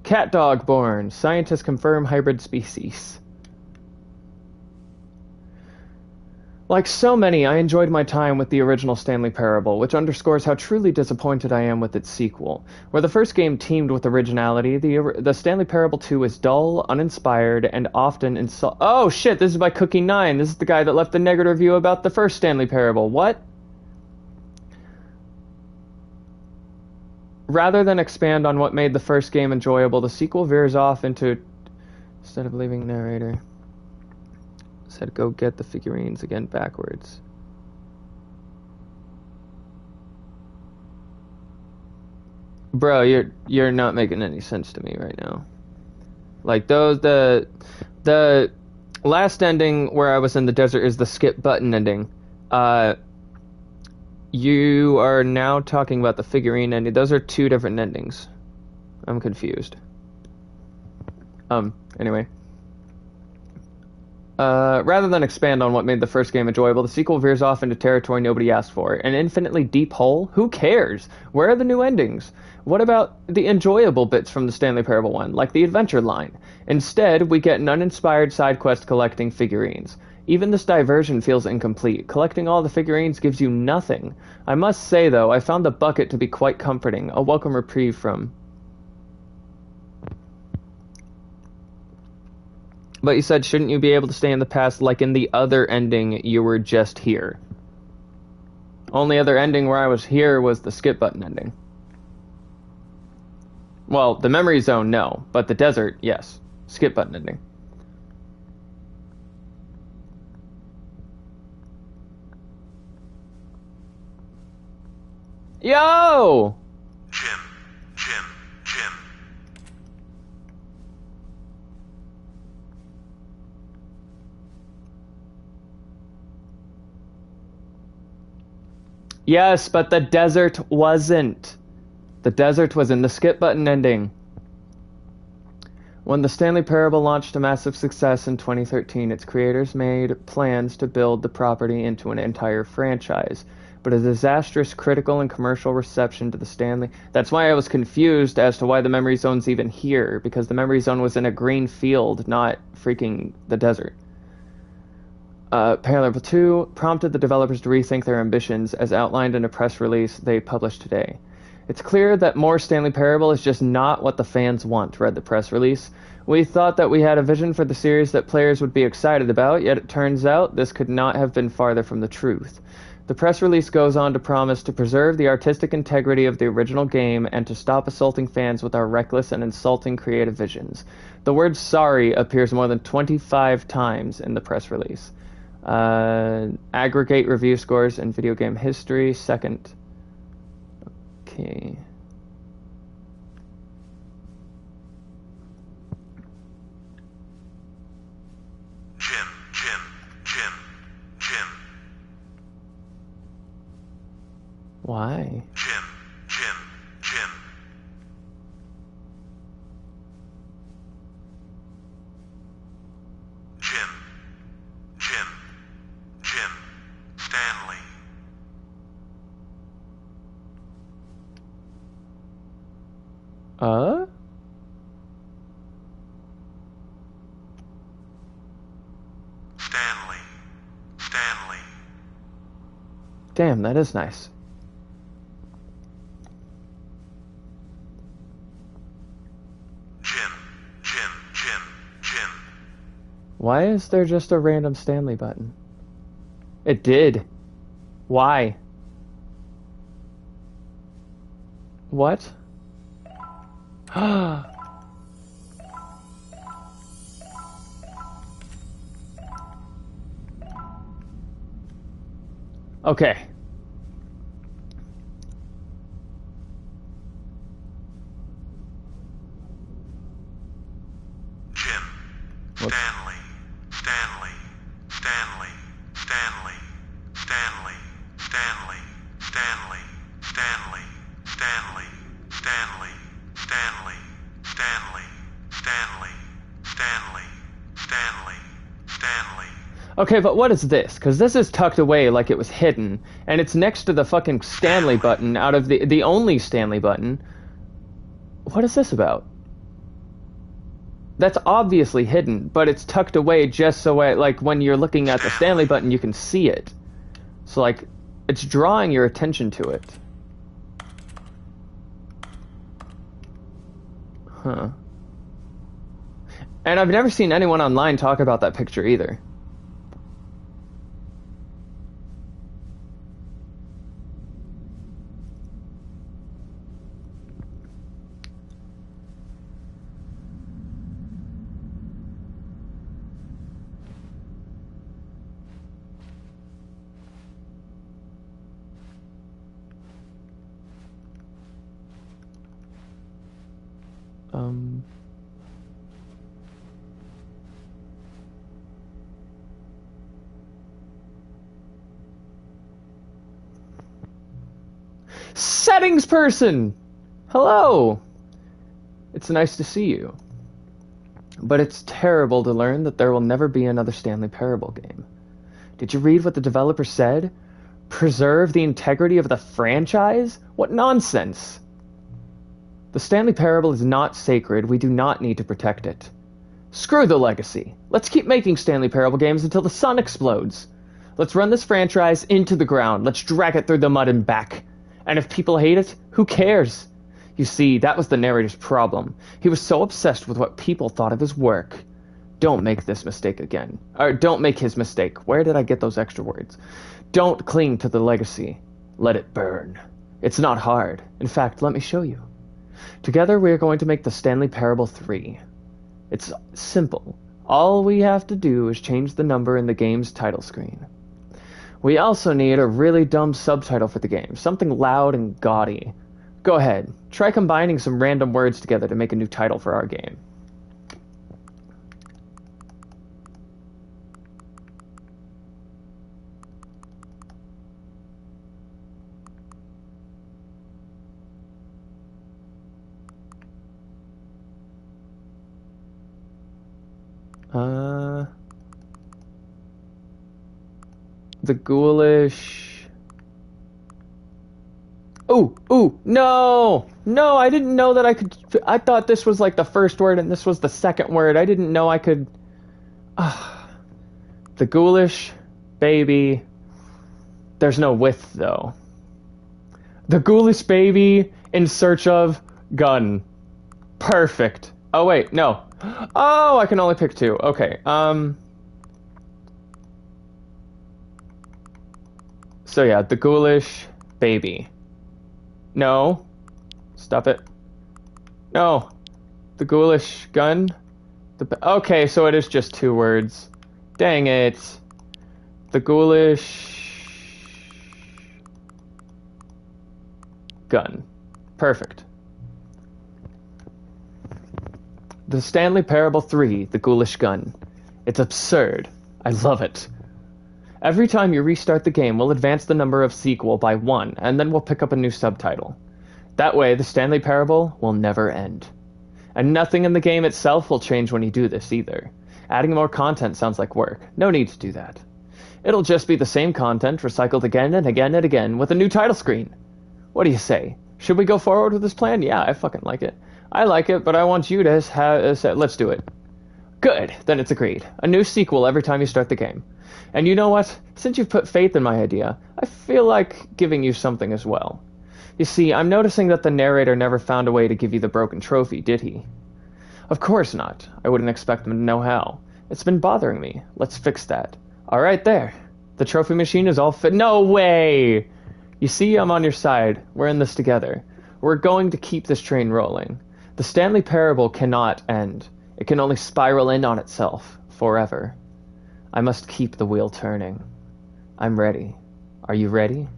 Cat dog born. Scientists confirm hybrid species. Like so many, I enjoyed my time with the original Stanley Parable, which underscores how truly disappointed I am with its sequel. Where the first game teamed with originality, the Stanley Parable 2 is dull, uninspired, and often Oh shit, this is by Cookie9. This is the guy that left the negative review about the first Stanley Parable. What? Rather than expand on what made the first game enjoyable, the sequel veers off into... Instead of leaving narrator... Said go get the figurines again backwards. Bro, you're not making any sense to me right now. Like the last ending where I was in the desert is the skip button ending. You are now talking about the figurine ending. Those are two different endings. I'm confused. Anyway. Rather than expand on what made the first game enjoyable, the sequel veers off into territory nobody asked for. An infinitely deep hole? Who cares? Where are the new endings? What about the enjoyable bits from the Stanley Parable 1, like the adventure line? Instead, we get an uninspired side quest collecting figurines. Even this diversion feels incomplete. Collecting all the figurines gives you nothing. I must say, though, I found the bucket to be quite comforting, a welcome reprieve from... But you said, shouldn't you be able to stay in the past like in the other ending you were just here? Only other ending where I was here was the skip button ending. Well, the memory zone, no. But the desert, yes. Skip button ending. Yo! Jim. Yes, but the desert wasn't. The desert was in the skip button ending. When the Stanley Parable launched a massive success in 2013, its creators made plans to build the property into an entire franchise. But a disastrous critical and commercial reception to the Stanley... That's why I was confused as to why the memory zone's even here, because the memory zone was in a green field, not freaking the desert. Parallel 2 prompted the developers to rethink their ambitions, as outlined in a press release they published today. It's clear that more Stanley Parable is just not what the fans want, read the press release. We thought that we had a vision for the series that players would be excited about, yet it turns out this could not have been farther from the truth. The press release goes on to promise to preserve the artistic integrity of the original game and to stop assaulting fans with our reckless and insulting creative visions. The word sorry appears more than 25 times in the press release. Aggregate review scores in video game history, second. Okay. Jim. Why? Jim. Stanley. Stanley. Damn, that is nice. Jim. Why is there just a random Stanley button? It did. Why? What? Okay. Jim. What? Okay, but what is this? Because this is tucked away like it was hidden, and it's next to the fucking Stanley button out of the only Stanley button. What is this about? That's obviously hidden, but it's tucked away just so like when you're looking at the Stanley button, you can see it. So like, it's drawing your attention to it. Huh. And I've never seen anyone online talk about that picture either. Settings person! Hello! It's nice to see you. But it's terrible to learn that there will never be another Stanley Parable game. Did you read what the developer said? Preserve the integrity of the franchise? What nonsense! The Stanley Parable is not sacred. We do not need to protect it. Screw the legacy. Let's keep making Stanley Parable games until the sun explodes. Let's run this franchise into the ground. Let's drag it through the mud and back. And if people hate it, who cares? You see, that was the narrator's problem. He was so obsessed with what people thought of his work. Don't make this mistake again. Or don't make his mistake. Where did I get those extra words? Don't cling to the legacy. Let it burn. It's not hard. In fact, let me show you. Together we are going to make the Stanley Parable 3. It's simple. All we have to do is change the number in the game's title screen. We also need a really dumb subtitle for the game, something loud and gaudy. Go ahead, try combining some random words together to make a new title for our game. The ghoulish... Ooh, no! No, I didn't know that I could... I thought this was like the first word and this was the second word. I didn't know I could... The ghoulish baby... There's no with, though. The ghoulish baby in search of gun. Perfect. Oh, wait, no. Oh, I can only pick two. Okay, So yeah, the ghoulish baby. No. Stop it. No. The ghoulish gun. Okay, so it is just two words. Dang it. The ghoulish gun. Perfect. The Stanley Parable 3, The Ghoulish Gun. It's absurd. I love it. Every time you restart the game, we'll advance the number of sequel by 1, and then we'll pick up a new subtitle. That way, the Stanley Parable will never end. And nothing in the game itself will change when you do this either. Adding more content sounds like work. No need to do that. It'll just be the same content recycled again and again and again with a new title screen. What do you say? Should we go forward with this plan? Yeah, I fucking like it. I like it, but I want you to say, let's do it. Good, then it's agreed. A new sequel every time you start the game. And you know what? Since you've put faith in my idea, I feel like giving you something as well. You see, I'm noticing that the narrator never found a way to give you the broken trophy, did he? Of course not. I wouldn't expect him to know how. It's been bothering me. Let's fix that. Alright, there. The trophy machine is all fit. No way! You see, I'm on your side. We're in this together. We're going to keep this train rolling. The Stanley parable cannot end. It can only spiral in on itself, forever. I must keep the wheel turning. I'm ready. Are you ready?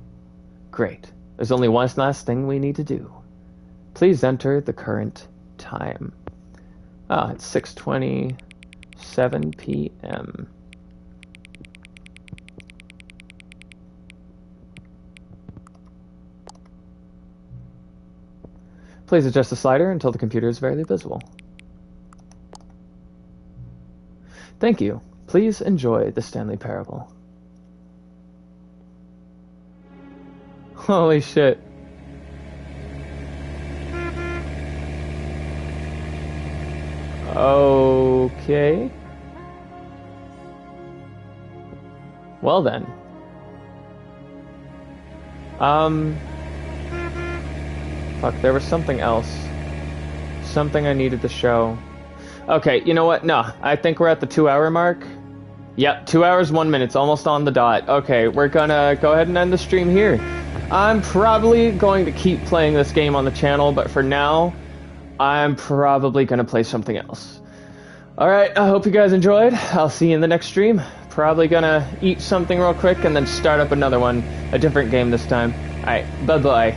Great. There's only one last thing we need to do. Please enter the current time. Ah, it's 6:27 p.m. Please adjust the slider until the computer is barely visible. Thank you. Please enjoy the Stanley Parable. Holy shit. Okay. Well then. Fuck, there was something else. Something I needed to show. Okay, you know what? No, I think we're at the 2-hour mark. Yep, 2 hours, 1 minute. It's almost on the dot. Okay, we're gonna go ahead and end the stream here. I'm probably going to keep playing this game on the channel, but for now, I'm probably gonna play something else. Alright, I hope you guys enjoyed. I'll see you in the next stream. Probably gonna eat something real quick and then start up another one. A different game this time. Alright, bye-bye.